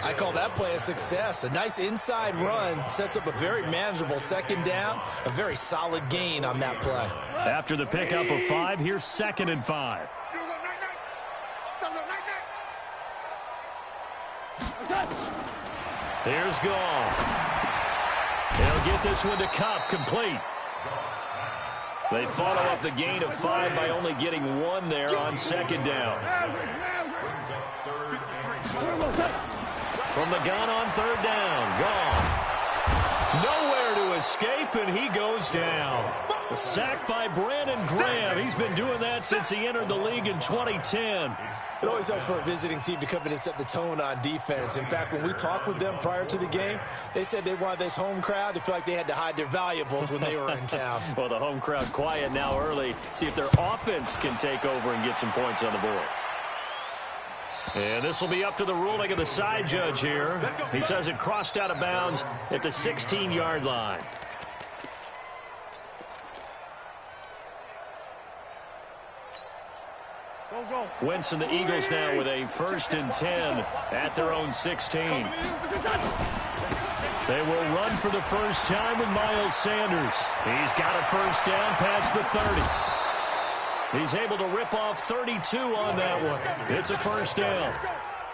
I call that play a success. A nice inside run sets up a very manageable 2nd down. A very solid gain on that play. After the pickup of 5, here's 2nd and 5. Here's Goff. He'll They'll get this one to Cup, complete. They follow up the gain of 5 by only getting 1 there on second down. From the gun on third down, Goff. Nowhere to escape, and he goes down. A sack by Brandon Graham. He's been doing that since he entered the league in 2010. It always helps for a visiting team to come in and set the tone on defense. In fact, when we talked with them prior to the game, they said they wanted this home crowd to feel like they had to hide their valuables when they were in town. Well, the home crowd quiet now early. See if their offense can take over and get some points on the board. And this will be up to the ruling of the side judge here. He says it crossed out of bounds at the 16-yard line. Wentz and the Eagles now with a 1st and 10 at their own 16. They will run for the first time with Miles Sanders. He's got a first down past the 30. He's able to rip off 32 on that one. It's a first down.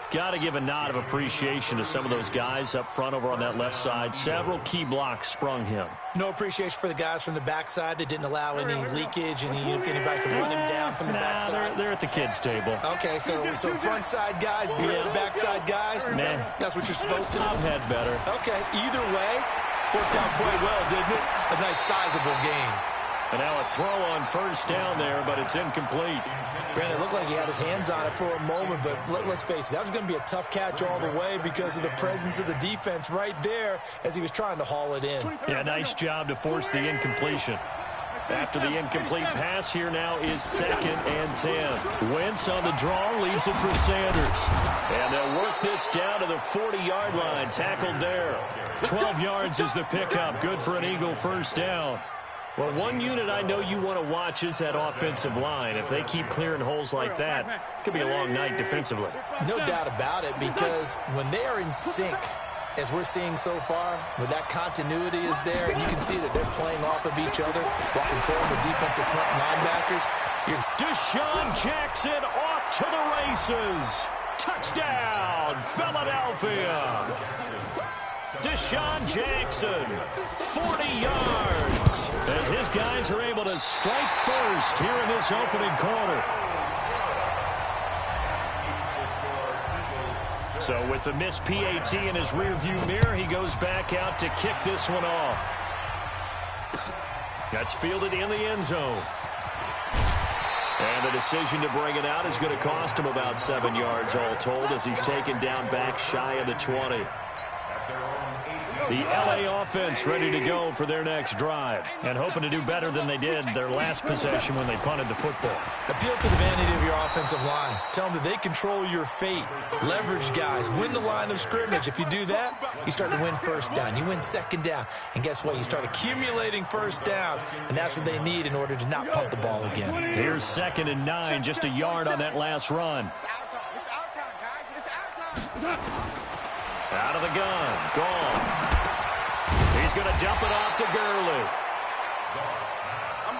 Got to give a nod of appreciation to some of those guys up front over on that left side. Several key blocks sprung him. No appreciation for the guys from the backside that didn't allow any leakage, and anybody can run him down from the backside. They're at the kids' table. Okay, so front side guys good, backside guys, man, that's what you're supposed to do. I've had better. Okay, either way, worked out quite well, didn't it? A nice sizable gain. And now a throw on first down there, but it's incomplete. Brandon, it looked like he had his hands on it for a moment, but let's face it, that was going to be a tough catch all the way because of the presence of the defense right there as he was trying to haul it in. Yeah, nice job to force the incompletion. After the incomplete pass, here now is 2nd and 10. Wentz on the draw, leaves it for Sanders. And they'll work this down to the 40-yard line, tackled there. 12 yards is the pickup, good for an Eagle first down. Well, one unit I know you want to watch is that offensive line. If they keep clearing holes like that, it could be a long night defensively. No doubt about it, because when they are in sync, as we're seeing so far, when that continuity is there, and you can see that they're playing off of each other while controlling the defensive front linebackers. Deshaun Jackson off to the races. Touchdown, Philadelphia. Deshaun Jackson, 40 yards, as his guys are able to strike first here in this opening quarter. So with the missed PAT in his rearview mirror, he goes back out to kick this one off. That's fielded in the end zone. And the decision to bring it out is going to cost him about 7 yards all told as he's taken down back shy of the 20. The LA offense ready to go for their next drive and hoping to do better than they did their last possession when they punted the football. Appeal to the vanity of your offensive line. Tell them that they control your fate. Leverage guys. Win the line of scrimmage. If you do that, you start to win first down. You win second down. And guess what? You start accumulating first downs, and that's what they need in order to not punt the ball again. Here's 2nd and 9, just a yard on that last run. It's our time. It's our time, guys. It's our time. Out of the gun. Gone. He's going to dump it off to Gurley.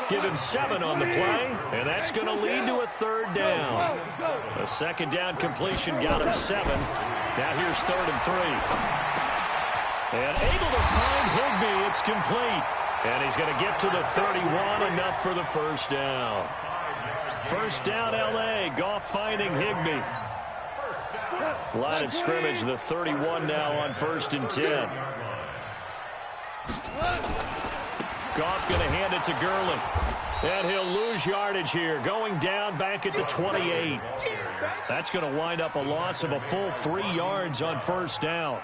Give him 7 on the play, and that's going to lead to a 3rd down. A 2nd down completion got him 7. Now here's 3rd and 3. And able to find Higbee. It's complete. And he's going to get to the 31, enough for the first down. First down, L.A. Goff finding Higbee. Line of scrimmage, the 31 now on 1st and 10. Goff going to hand it to Gurley. And he'll lose yardage here, going down back at the 28. That's going to wind up a loss of a full 3 yards on first down.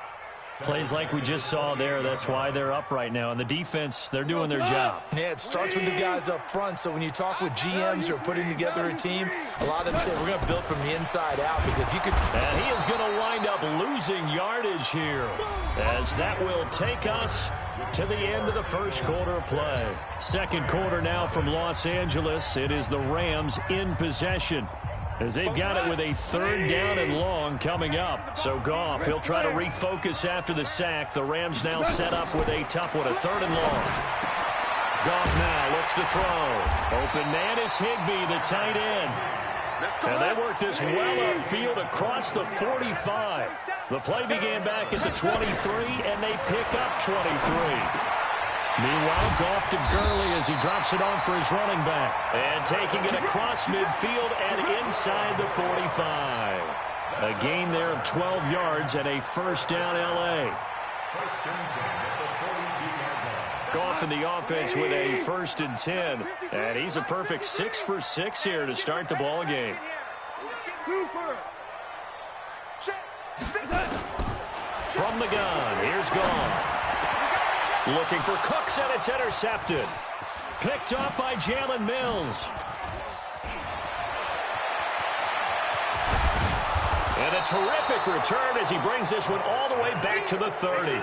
Plays like we just saw there, that's why they're up right now. And the defense, they're doing their job. Yeah, it starts with the guys up front. So when you talk with GMs who are putting together a team, a lot of them say we're going to build from the inside out. Because if you could... And he is going to wind up losing yardage here, as that will take us to the end of the first quarter of play. Second quarter now from Los Angeles. It is the Rams in possession, as they've got it with a 3rd down and long coming up. So Goff, he'll try to refocus after the sack. The Rams now set up with a tough one, a 3rd and long. Goff now looks to throw. Open man is Higbee, the tight end. And they work this well upfield across the 45. The play began back at the 23, and they pick up 23. Meanwhile, Goff to Gurley as he drops it off for his running back. And taking it across midfield and inside the 45. A gain there of 12 yards and a first down L.A. First and 10 at the 42-yard line. Goff in the offense with a first and 10. And he's a perfect 6 for 6 here to start the ball game. From the gun, here's Goff. Looking for Cooks, and it's intercepted. Picked up by Jalen Mills. And a terrific return as he brings this one all the way back to the 30.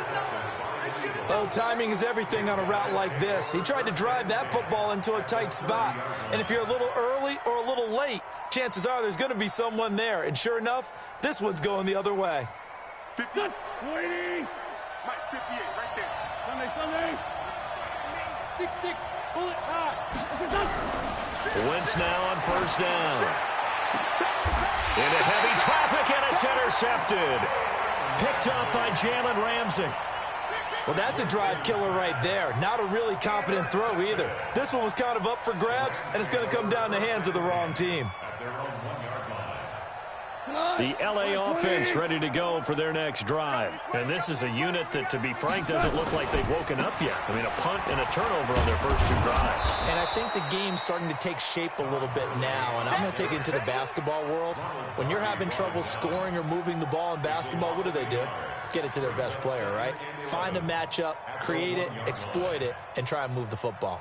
Oh, timing is everything on a route like this. He tried to drive that football into a tight spot. And if you're a little early or a little late, chances are there's going to be someone there. And sure enough, this one's going the other way. 50. Waiting. Mike, 58, right there. Sunday. 6-6. Bullet high. Wentz now on first down. Into heavy traffic, and it's intercepted. Picked up by Jalen Ramsey. Well, that's a drive killer right there. Not a really confident throw either. This one was kind of up for grabs, and it's going to come down the hands of the wrong team. At their own 1-yard line. The L.A. offense ready to go for their next drive. And this is a unit that, to be frank, doesn't look like they've woken up yet. I mean, a punt and a turnover on their first 2 drives. And I think the game's starting to take shape a little bit now, and I'm going to take it into the basketball world. When you're having trouble scoring or moving the ball in basketball, what do? Get it to their best player, right? Find a matchup, create it, exploit it, and try and move the football.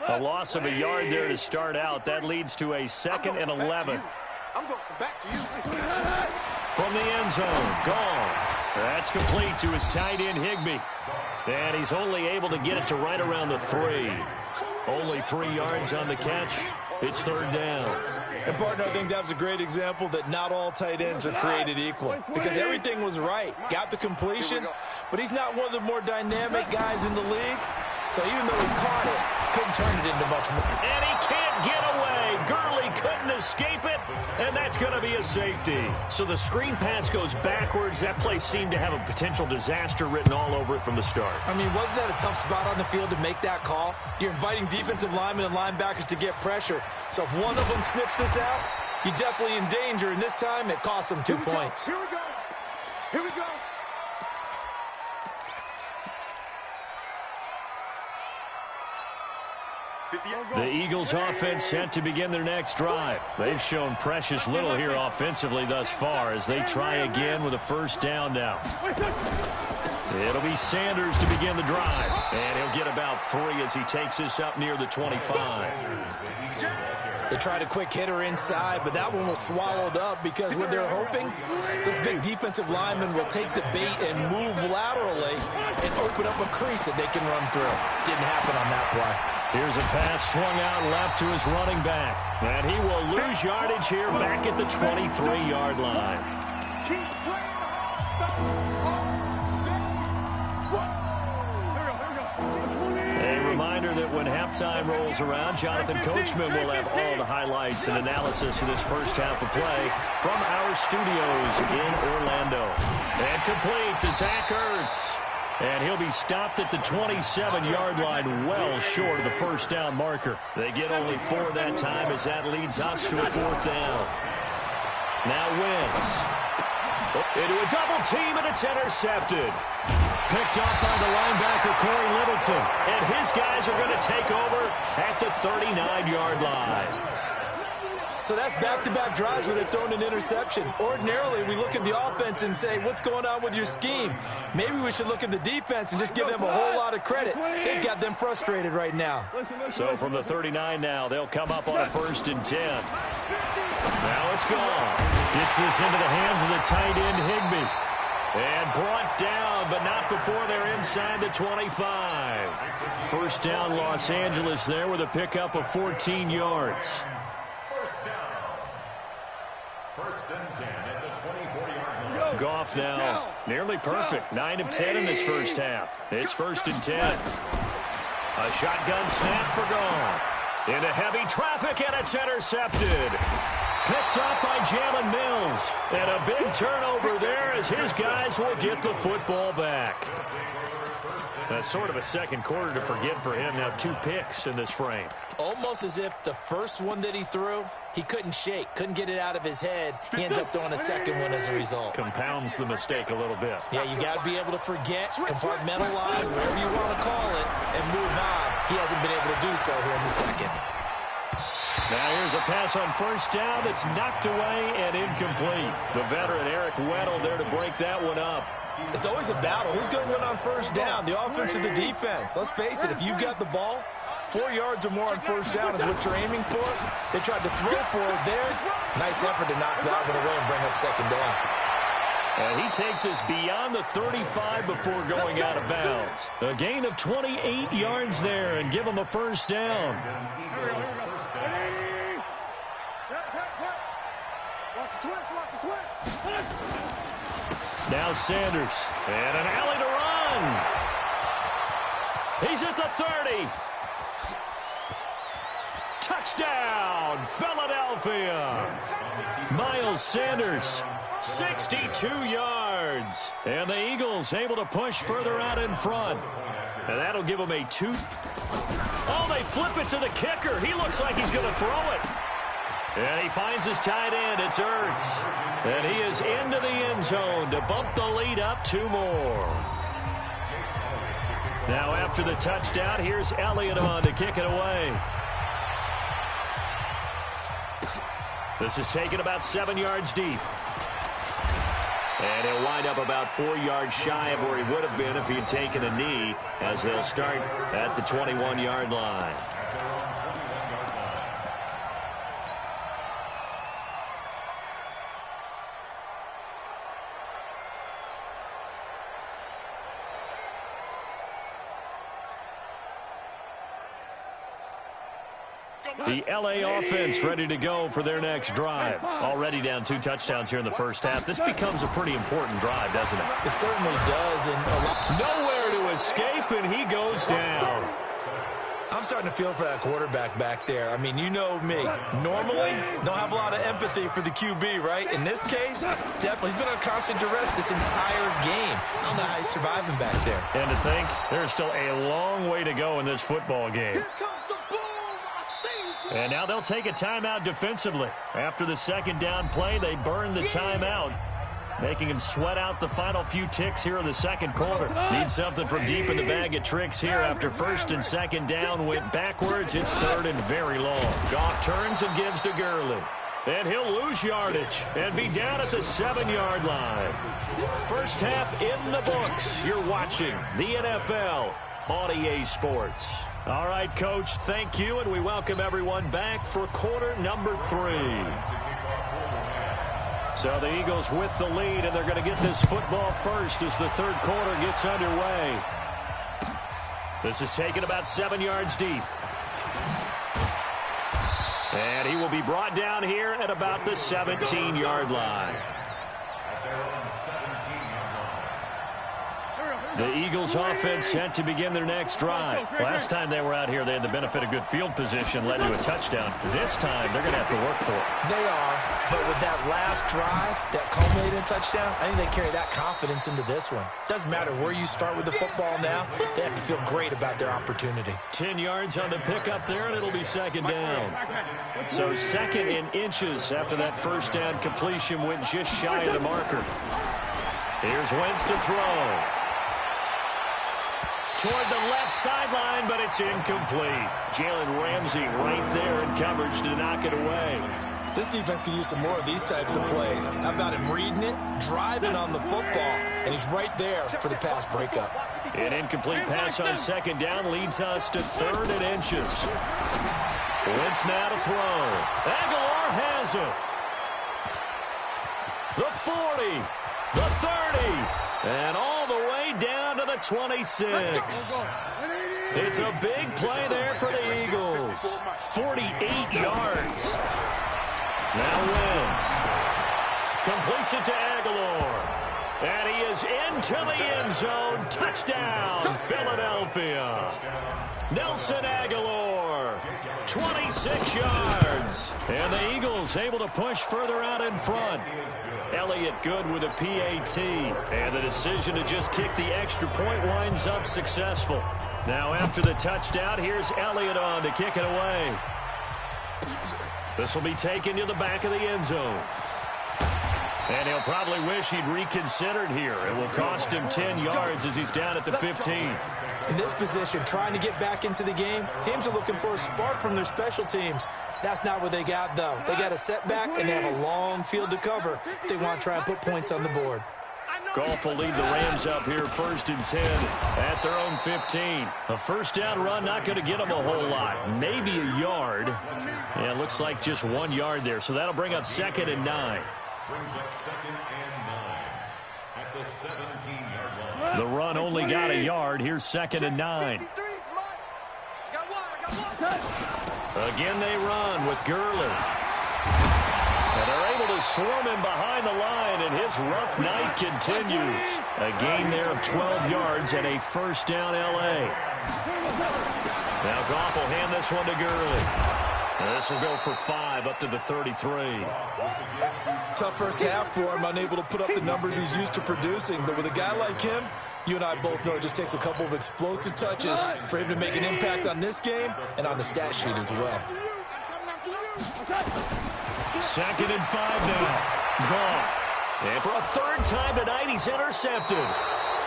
A loss of a yard there to start out. That leads to a 2nd and 11. I'm going back to you. From the end zone, Goff. That's complete to his tight end, Higbee. And he's only able to get it to right around the 3. Only 3 yards on the catch. It's 3rd down. And, partner, I think that was a great example that not all tight ends are created equal. Because everything was right. Got the completion, but he's not one of the more dynamic guys in the league. So even though he caught it, couldn't turn it into much more. And he can't get away. Gurley couldn't escape it, and that's going to be a safety. So the screen pass goes backwards. That play seemed to have a potential disaster written all over it from the start. I mean, wasn't that a tough spot on the field to make that call? You're inviting defensive linemen and linebackers to get pressure. So if one of them sniffs this out, you're definitely in danger, and this time it cost them 2 points. Here we go. Here we go. The Eagles offense set to begin their next drive. They've shown precious little here offensively thus far as they try again with a first down now. It'll be Sanders to begin the drive. And he'll get about 3 as he takes this up near the 25. They tried a quick hitter inside, but that one was swallowed up because what they're hoping, this big defensive lineman will take the bait and move laterally and open up a crease that they can run through. Didn't happen on that play. Here's a pass swung out left to his running back. And he will lose yardage here back at the 23-yard line. A reminder that when halftime rolls around, Jonathan Coachman will have all the highlights and analysis of this first half of play from our studios in Orlando. And complete to Zach Ertz. And he'll be stopped at the 27-yard line, well short of the first down marker. They get only 4 that time as that leads us to a 4th down. Now Wentz. Into a double team, and it's intercepted. Picked up by the linebacker, Corey Littleton. And his guys are going to take over at the 39-yard line. So that's back-to-back drives where they've thrown an interception. Ordinarily, we look at the offense and say, what's going on with your scheme? Maybe we should look at the defense and just give them a whole lot of credit. They've got them frustrated right now. So from the 39 now, they'll come up on a 1st and 10. Now it's gone. Gets this into the hands of the tight end, Higbee. And brought down, but not before they're inside the 25. First down, Los Angeles there with a pickup of 14 yards. First and 10 at the 24-yard line. Goff now nearly perfect. 9 of 10 in this first half. It's 1st and 10. A shotgun snap for Goff. Into heavy traffic, and it's intercepted. Picked up by Jalen Mills. And a big turnover there as his guys will get the football back. That's sort of a second quarter to forget for him. Now 2 picks in this frame. Almost as if the first one that he threw, he couldn't shake, couldn't get it out of his head. He ends up throwing a second one as a result. Compounds the mistake a little bit. Yeah, you got to be able to forget, compartmentalize, whatever you want to call it, and move on. He hasn't been able to do so here in the second. Now here's a pass on first down. It's knocked away and incomplete. The veteran Eric Weddle there to break that one up. It's always a battle. Who's going to win on first down, the offense or the defense? Let's face it, if you've got the ball, 4 yards or more on first down is what you're aiming for. They tried to throw for it there. Nice effort to knock that one away and bring up second down. And he takes us beyond the 35 before going out of bounds. A gain of 28 yards there and give him a first down. Now Sanders, and an alley to run. He's at the 30. Touchdown, Philadelphia. Miles Sanders, 62 yards. And the Eagles able to push further out in front. And that'll give them a 2. Oh, they flip it to the kicker. He looks like he's going to throw it. And he finds his tight end. It's Ertz. And he is into the end zone to bump the lead up 2 more. Now after the touchdown, here's Elliott on to kick it away. This is taken about 7 yards deep. And he'll wind up about 4 yards shy of where he would have been if he had taken a knee, as they'll start at the 21-yard line. The L.A. offense ready to go for their next drive. Already down 2 touchdowns here in the first half. This becomes a pretty important drive, doesn't it? It certainly does. And nowhere to escape, and he goes down. I'm starting to feel for that quarterback back there. I mean, you know me. Normally, don't have a lot of empathy for the QB, right? In this case, definitely. He's been on constant duress this entire game. I don't know how he's surviving back there. And to think, there's still a long way to go in this football game. And now they'll take a timeout defensively. After the second down play, they burn the timeout, making him sweat out the final few ticks here in the second quarter. Need something from deep in the bag of tricks here after first and second down went backwards. It's third and very long. Goff turns and gives to Gurley. And he'll lose yardage and be down at the 7-yard line. First half in the books. You're watching the NFL on EA Sports. All right, Coach, thank you, and we welcome everyone back for quarter number 3. So the Eagles with the lead, and they're going to get this football first as the third quarter gets underway. This is taken about 7 yards deep. And he will be brought down here at about the 17-yard line. The Eagles offense set to begin their next drive. Last time they were out here, they had the benefit of good field position, led to a touchdown. This time, they're going to have to work for it. They are, but with that last drive, that culminated in touchdown, I think they carry that confidence into this one. Doesn't matter where you start with the football now, they have to feel great about their opportunity. 10 yards on the pickup there, and it'll be second down. So second in inches after that first down completion went just shy of the marker. Here's Wentz to throw. Toward the left sideline, but it's incomplete. Jalen Ramsey right there in coverage to knock it away. This defense could use some more of these types of plays. How about him reading it, driving on the football, and he's right there for the pass breakup. An incomplete pass on second down leads us to third and inches. Wentz now to throw. Aguilar has it. The 40, the 30, and all the way down to the 26. It's a big play there for the Eagles. 48 yards. Now Wentz completes it to Aguilar. And he is into the end zone. Touchdown, Philadelphia. Nelson Aguilar 26 yards. And the Eagles able to push further out in front. Elliott good with a PAT. And the decision to just kick the extra point winds up successful. Now after the touchdown, here's Elliott on to kick it away. This will be taken to the back of the end zone. And he'll probably wish he'd reconsidered here. It will cost him 10 yards as he's down at the 15. In this position, trying to get back into the game, teams are looking for a spark from their special teams. That's not what they got, though. They got a setback, and they have a long field to cover if they want to try and put points on the board. Goff will lead the Rams up here 1st and 10 at their own 15. A first down run not going to get them a whole lot. Maybe a yard. Yeah, it looks like just 1 yard there. So that'll bring up 2nd and 9. Brings up 2nd and 9 at the 17-yard line. The run only got a yard. Here's 2nd and 9. Again they run with Gurley. And they're able to swarm him behind the line, and his rough night continues. A gain there of 12 yards and a first down L.A. Now Goff will hand this one to Gurley. And this will go for 5 up to the 33. Tough first half for him, unable to put up the numbers he's used to producing. But with a guy like him, you and I both know it just takes a couple of explosive touches for him to make an impact on this game and on the stat sheet as well. 2nd and 5 now. Goff. And for a 3rd time tonight, he's intercepted.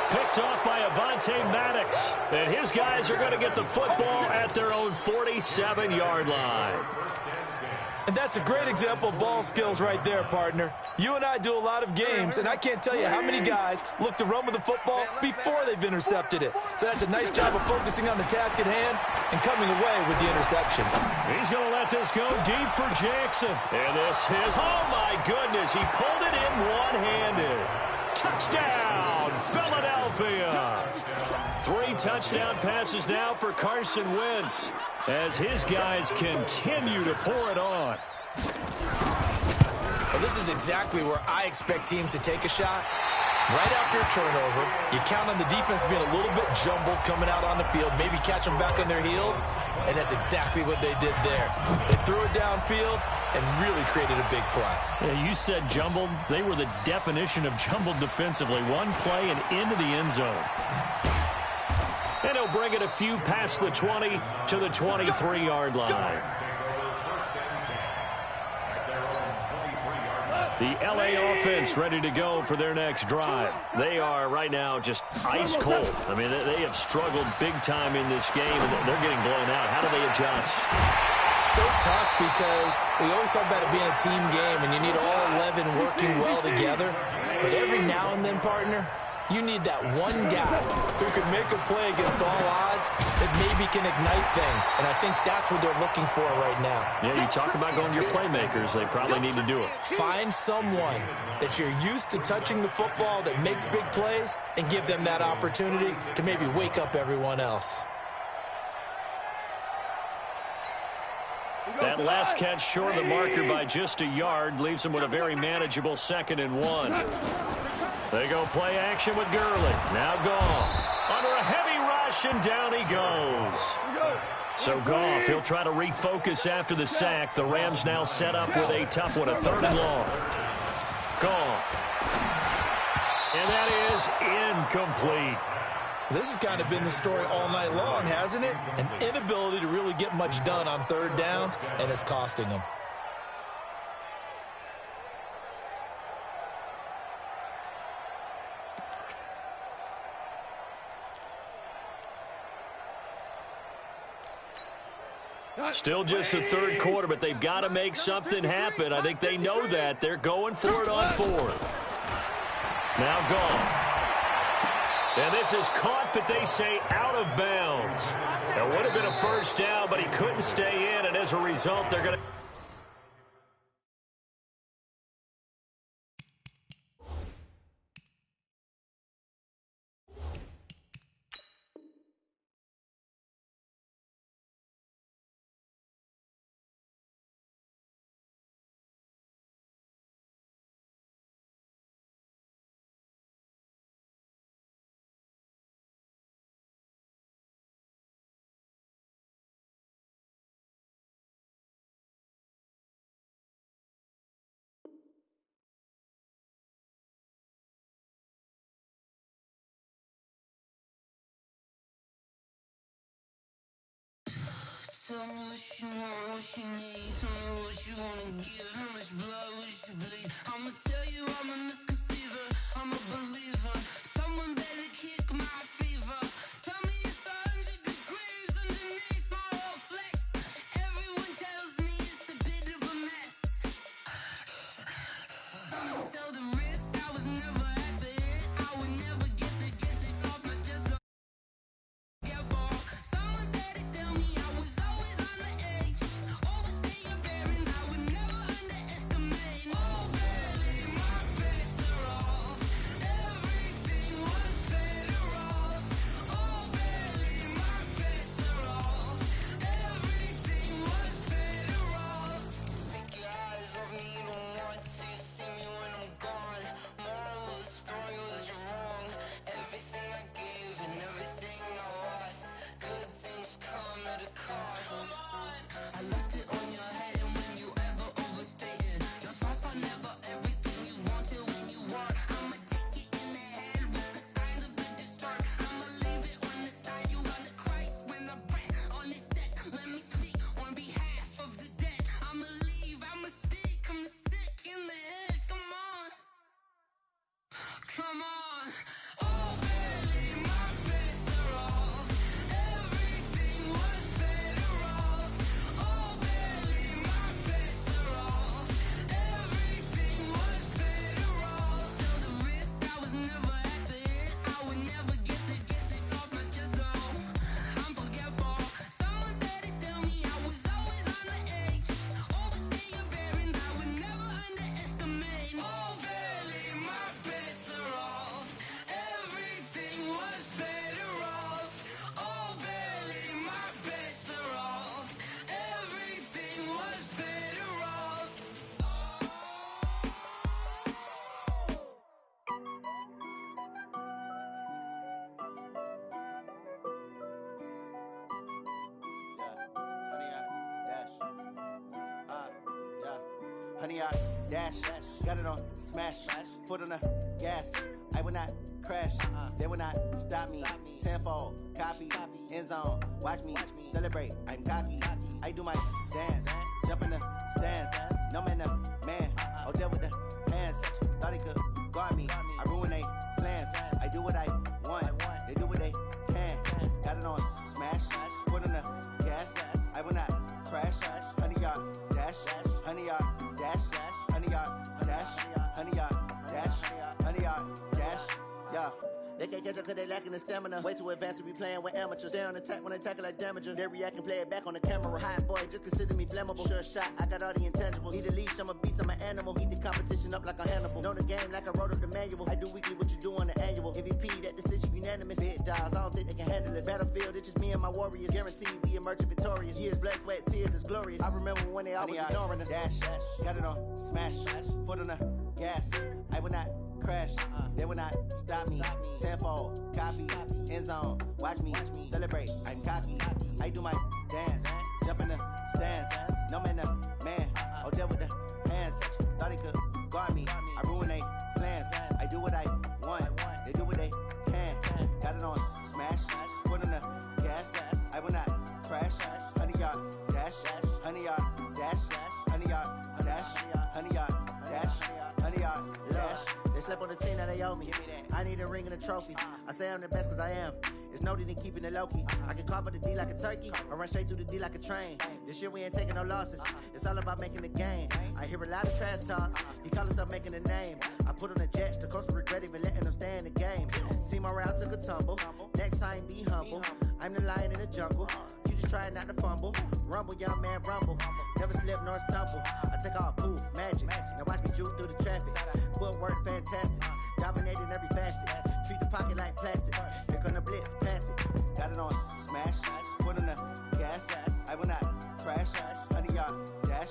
Picked off by Avonte Maddox. And his guys are going to get the football at their own 47-yard line. And that's a great example of ball skills right there, partner. You and I do a lot of games, and I can't tell you how many guys look to run with the football before they've intercepted it. So that's a nice job of focusing on the task at hand and coming away with the interception. He's going to let this go deep for Jackson. And this is, oh my goodness, he pulled it in one-handed. Touchdown, Philadelphia. 3 touchdown passes now for Carson Wentz as his guys continue to pour it on. Well, this is exactly where I expect teams to take a shot. Right after a turnover, you count on the defense being a little bit jumbled coming out on the field, maybe catch them back on their heels, and that's exactly what they did there. They threw it downfield and really created a big play. Yeah, you said jumbled. They were the definition of jumbled defensively. One play and into the end zone. And he'll bring it a few past the 20 to the 23-yard line. The L.A. offense ready to go for their next drive. They are right now just ice cold. I mean, they have struggled big time in this game, and they're getting blown out. How do they adjust? So tough because we always talk about it being a team game, and you need all 11 working well together. But every now and then, partner, you need that one guy who can make a play against all odds that maybe can ignite things. And I think that's what they're looking for right now. Yeah, you talk about going to your playmakers. They probably need to do it. Find someone that you're used to touching the football that makes big plays and give them that opportunity to maybe wake up everyone else. That last catch short of the marker by just a yard leaves him with a very manageable 2nd and 1. They go play action with Gurley. Now Goff under a heavy rush, and down he goes. So Goff, he'll try to refocus after the sack. The Rams now set up with a tough one, a 3rd and long. Goff. And that is incomplete. This has kind of been the story all night long, hasn't it? An inability to really get much done on 3rd downs, and it's costing them. Still just the 3rd quarter, but they've got to make something happen. I think they know that. They're going for it on 4th. Now Goff. And this is caught, but they say out of bounds. It would have been a first down, but he couldn't stay in, and as a result, they're going to... Tell me what you want, what you need. Tell me what you wanna give. How much blood would you bleed? I'ma tell you I'm a misconceiver. I'm a believer. Someone better kick my fever. Tell me it's 100 degrees underneath my whole flesh. Everyone tells me it's a bit of a mess. I'ma tell the risk I was never at the end. I would never get this off my chest. Someone better tell me I was always on the edge. Overstay your bearings, I would never underestimate. Oh, barely, my bets are off. Everything was better off. Oh, barely, my bets are off. Everything was better off. Take your eyes off me, you don't want to see me when I'm gone. Moral of the story was you're wrong. Everything I gave and everything I lost. Good things come at a cost. I left it on your head, and when you ever overstay it, your thoughts are never everything you wanted when you want. I'ma take it in the head with the signs of the distort. I'ma leave it on the side. You on the Christ when the breath on this set. Let me speak on behalf of the dead. I'ma leave, I'ma speak. I'm the sick in the head. Come on, come on. Oh, barely, my bets are off. Everything was better off. Oh, barely, my bets are off. Everything was better off. Till the risk I was never at the end. I would never get this off my chest. Oh, I'm forgetful. Someone better tell me I was always on the edge. Overstay your bearings, I would never underestimate. Oh, barely, my bets are off. Everything was better off. Oh, barely, my bets are off. Everything was better off. Honey, I dash, got it on smash, foot on the gas. I will not crash, they will not stop me. Tenfold, copy, end zone, watch me celebrate. I'm cocky, I do my dance, jump in the stands. No man, the man, oh, deal with the hands. Thought he could guard me, I ruin they plans. I do what I want, they do what they can. Got it on smash, foot on the gas. I will not crash, honey, y'all dash, honey, y'all dash, honey, y'all dash, honey, y'all dash, honey, y'all dash, yeah. They can't catch up cause they lacking the stamina. Way too advanced to be playing with amateurs. Stay on attack when they tackle like damager. They react and play it back on the camera. Hot boy, just consider me flammable. Sure shot, I got all the intangibles. Need a leash, I'm a beast, I'm an animal. Eat the competition up like a Hannibal. Know the game like I wrote up the manual. I do weekly what you do on the annual. MVP, that decision unanimous. Big dials, I don't think they can handle it. Battlefield, it's just me and my warriors. Guaranteed we emerging victorious. Years, blood, sweat, tears, it's glorious. I remember when they always ignoring us. Dash, got it on smash, foot on the gas. I will not crash, they will not stop me. Tenfold, copy, end zone, watch me celebrate. I'm cocky, I do my dance, jump in the stands. No man, the man, oh, deal with the hands. Thought he could guard me, I ruin they plans. I do what I want, they do what they can. Got it on smash, foot on the gas. I will not crash, honey, y'all dash, honey, y'all dash, honey, y'all dash, honey, y'all dash, honey, y'all dash. They slept on the team that they owe me. I need a ring and a trophy. I say I'm the best cause I am. It's no need in keeping it low-key. I can carve for the D like a turkey, or run straight through the D like a train. This year we ain't taking no losses. It's all about making the game. I hear a lot of trash talk. He call himself making a name. I put on the Jets. The coach regret even letting them stay in the game. Team morale took a tumble. Next time be humble. I'm the lion in the jungle. You just trying not to fumble. Rumble, young man, rumble. Never slip nor stumble. I take off, poof, magic. Now watch me juke through the traffic. Footwork fantastic. Dominating every facet. Treat the pocket like plastic. Here come the blitz, pass it. Got it on smash, foot on the gas. I will not crash, honey, y'all dash,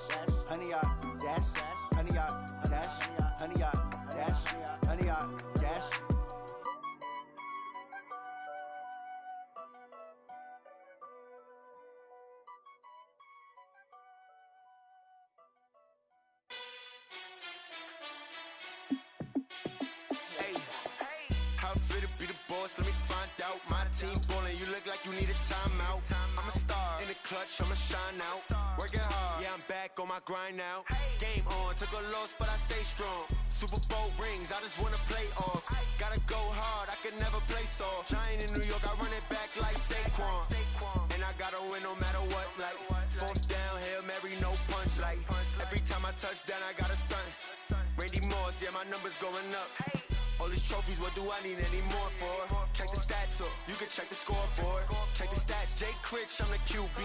honey, y'all dash, honey, y'all dash, honey, y'all dash, honey, y'all dash. How fit to be the boss? Let me find out. My team ballin', you look like you need a timeout. I'm a star in the clutch, I'ma shine out. Working hard, yeah, I'm back on my grind now. Game on, took a loss, but I stay strong. Super Bowl rings, I just wanna play off. Gotta go hard, I can never play soft. Giant in New York, I run it back like Saquon. And I gotta win no matter what, like fourth down, Hail Mary, no punch. Like every time I touch down, I gotta stunt. Randy Moss, yeah, my numbers going up. All these trophies, what do I need any more for? Check the stats up, you can check the scoreboard. Check the stats, Jay Critch, I'm the QB.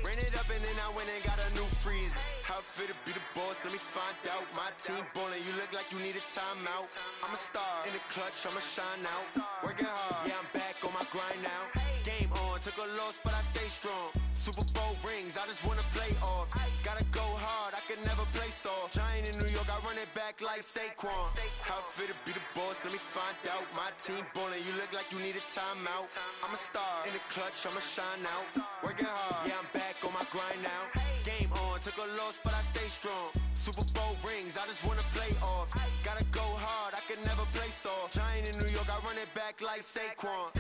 Ran it up and then I went and got a new freeze. How it feel to be the boss, let me find out. My team ballin', you look like you need a timeout. I'm a star, in the clutch, I'ma shine out. Working hard, yeah, I'm back on my grind now. Game on, took a loss, but I stay strong. Super Bowl rings, I just wanna play off. Gotta go hard, I can never play soft. Giant in New York, I run it back like Saquon. How it feel to be the boss, let me find out. My team ballin', you look like you need a timeout. I'm a star, in the clutch, I'ma shine out. Working hard, yeah, I'm back on my grind now. Game on, took a loss, but I stay strong. Super Bowl rings, I just wanna play off. Gotta go hard, I can never play soft. Giant in New York, I run it back like Saquon.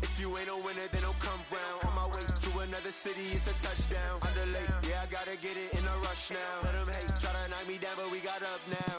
If you ain't a winner, then don't come round. On my way to another city, it's a touchdown. Underlay, yeah, I gotta get it in a rush now. Let them hate, try to knock me down, but we got up now.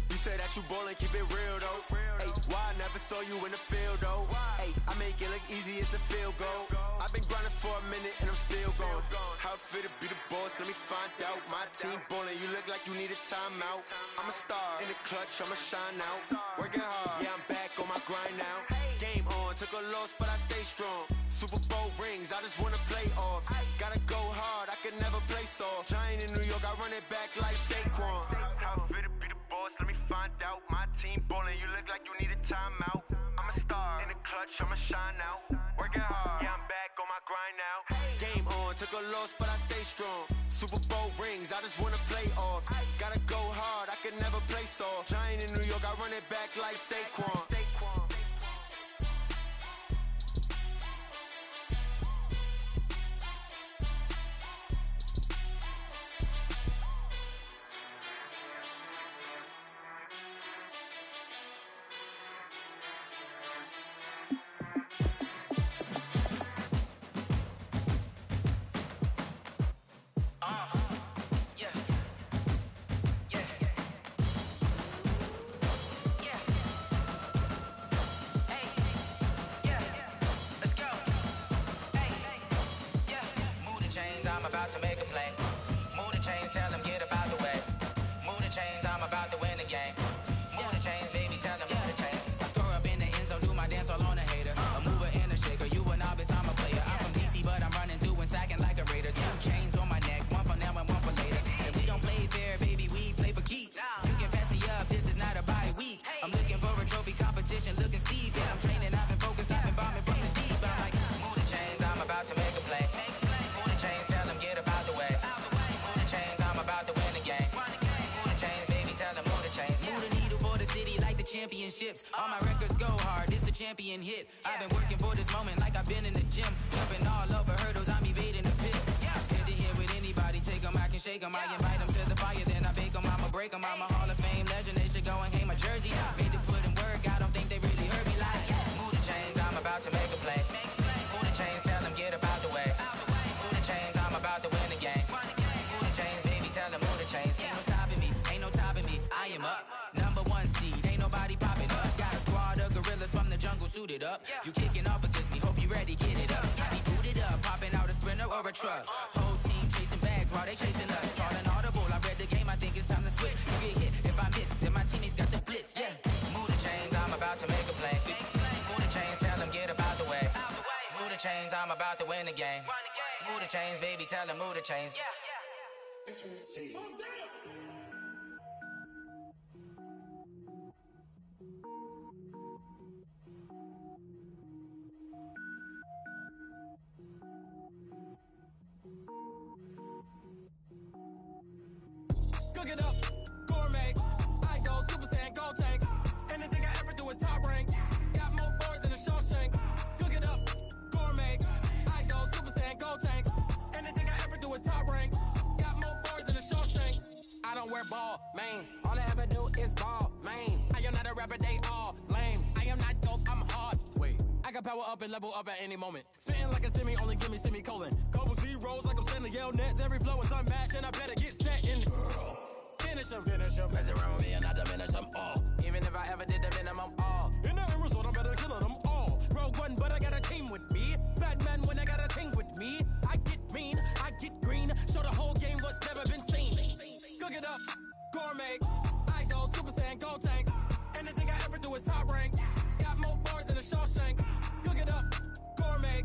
You say that you ballin', keep it real though. Hey, why I never saw you in the field though? Hey, I make it look easy, it's a field goal. I've been grinding for a minute and I'm still going. How it feel to be the boss, let me find out. My team ballin', you look like you need a timeout. I'm a star, in the clutch, I'ma shine out. Working hard, yeah, I'm back on my grind now. Game on, took a loss, but I stay strong. Super Bowl rings, I just wanna play off. Gotta go hard, I can never play soft. Giant in New York, I run it back like Saquon. How it feel to be the boss, let me find out. My team ballin', you look like you need a timeout. I'm a star, in the clutch, I'ma shine out. Working hard, yeah, I'm back on my grind now. Game on, took a loss, but I stay strong. Super Bowl rings, I just wanna play off. Gotta go hard, I can never play soft. Giant in New York, I run it back like Saquon. I'm about to make a play. Move the chains, tell them get about the way. Move the chains, I'm about to win the game. Move the chains, baby, tell them move the chains. I score up in the end zone, do my dance all on a hater. A mover and a shaker, you a novice, I'm a player. I'm from DC, but I'm running through and sacking like a raider. 2 chains on my neck, one for now and one for later. If we don't play fair, baby, we play for keeps. You can pass me up, this is not a bye week. I'm looking for a trophy competition, looking steep. Yeah, I'm training, I've been focused, I've been bombing from the deep. I'm like, move the chains, I'm about to make a play. Move the chains, tell them get about the way. Move the chains, I'm about to win the game. Move the chains, baby, tell them move the chains. Move the needle for the city like the championships. All my records go hard, this a champion hit. I've been working for this moment like I've been in the gym. Jumping all over hurdles, I'm evading the pit. Head to head with anybody, take them, I can shake them. I invite them to the fire, then I bake them, I'ma break them. I'm a Hall of Fame legend, they should go and hang my jersey. Made to put in work, I don't think they really heard me like. Move the chains, I'm about to make a play. Move the chains, tell them get about the way. Move the chains, I'm about to win the game. Move the chains, baby, tell them move the chains. Ain't no stopping me, ain't no topping me, I am up. Number 1 seed, ain't nobody popping up. Got a squad of gorillas from the jungle suited up. You kicking off against me, hope you ready, get it up. I be booted up, popping out a sprinter or a truck. Whole team chasing bags while they chasing us. Calling audible, I read the game, I think it's time to switch. You get hit, if I miss, then my teammates got the blitz, yeah. Move the chains, I'm about to make a play. Move the chains, tell them get about the way. Move the chains, I'm about to win the game. Move the chains, baby, tell them move the chains. Cook it up, gourmet. I go Super Saiyan, gold tank. Anything I ever do is top rank. Got more boards than a Shawshank. Cook it up, gourmet. I go Super Saiyan, gold tank. Anything I ever do is top rank. Got more boards than a Shawshank. I don't wear ball mains. All I ever do is ball main. I am not a rapper, they all lame. I am not dope, I'm hard. Wait, I can power up and level up at any moment. Spitting like a semi, only give me semicolon. Global 0, rolls like I'm sending yell nets. Every flow is unmatched, and I better get set in. Finish them. Mess around with me and I diminish them all. Even if I ever did the minimum, all. In the end result, I'm better killing them all. Rogue One, but I got a team with me. Batman when I got a team with me. I get mean, I get green. Show the whole game what's never been seen. Cook it up, gourmet. I go Super Saiyan, Gold Tanks. Anything I ever do is top rank. Got more bars than a Shawshank. Cook it up, gourmet.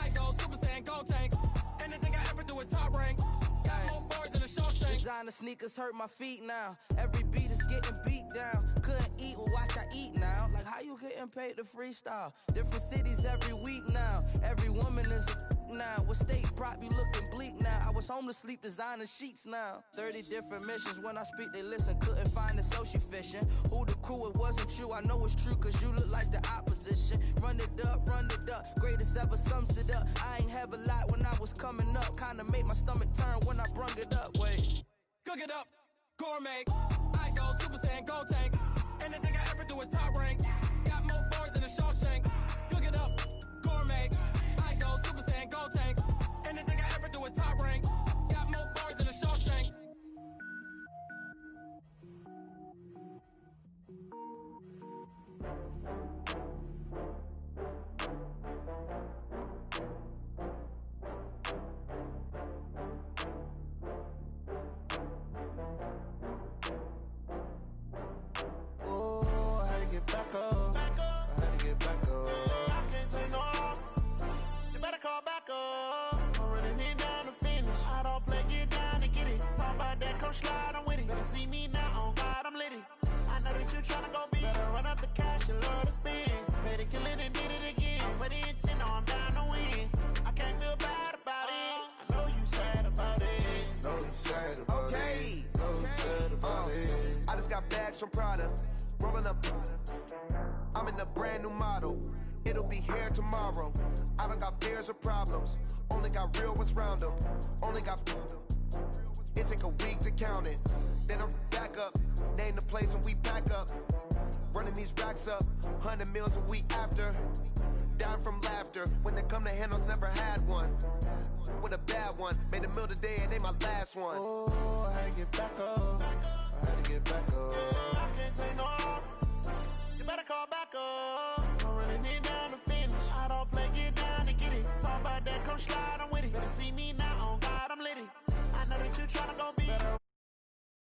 I go Super Saiyan, Gold Tanks. Anything I ever do is top rank. Got more bars than a Shawshank. Designer sneakers hurt my feet now. Every beat is getting beat down. Couldn't eat, well watch I eat now. Like how you getting paid to freestyle? Different cities every week now. Every woman is a now. What state prop you looking bleak now? I was home to sleep designing sheets now. 30 different missions. When I speak they listen. Couldn't find the social fishing. Who the crew, it wasn't you. I know it's true cause you look like the opposition. Run it up. Greatest ever sums it up. I ain't have a lot when I was coming up. Kinda made my stomach turn when I brung it up. Wait. Cook it up, gourmet. I go Super Saiyan, Gold Tanks. Anything I ever do is top rank. Got more bars than a Shawshank. Cook it up, gourmet. I go Super Saiyan, Gold Tanks. Anything I ever do is top rank. Got more bars than a Shawshank. Back up. I had to get back up. I can't take no loss. You better call back up. I'm running it down to finish. I don't play, get down to get it. Talk about that, come slide, I'm with it. Better see me now, on God, I'm lit it. I know that you tryna go big. Better run up the cash, you love to spend. Better kill it and did it again. With the intent, no, I'm down to win. I can't feel bad about it. I know you sad about it. Know you sad about Okay. it. Know you sad about it. I just got bags from Prada. Rolling up. I'm in a brand new model. It'll be here tomorrow. I don't got fears or problems. Only got real ones round them. Only got. It take a week to count it. Then I'm back up. Name the place and we back up. Running these racks up. 100 meals a week after. Down from laughter. When they come to handles, never had one. With a bad one. Made a meal today and they my last one. Oh, I had to get back up. I had to get back up. I can't take no loss. You better call back up. I'm running it down to finish. I don't play, get down to get it. Talk about that, come slide, I'm with it. Better see me now, on God, I'm lit it. I know that you tryna go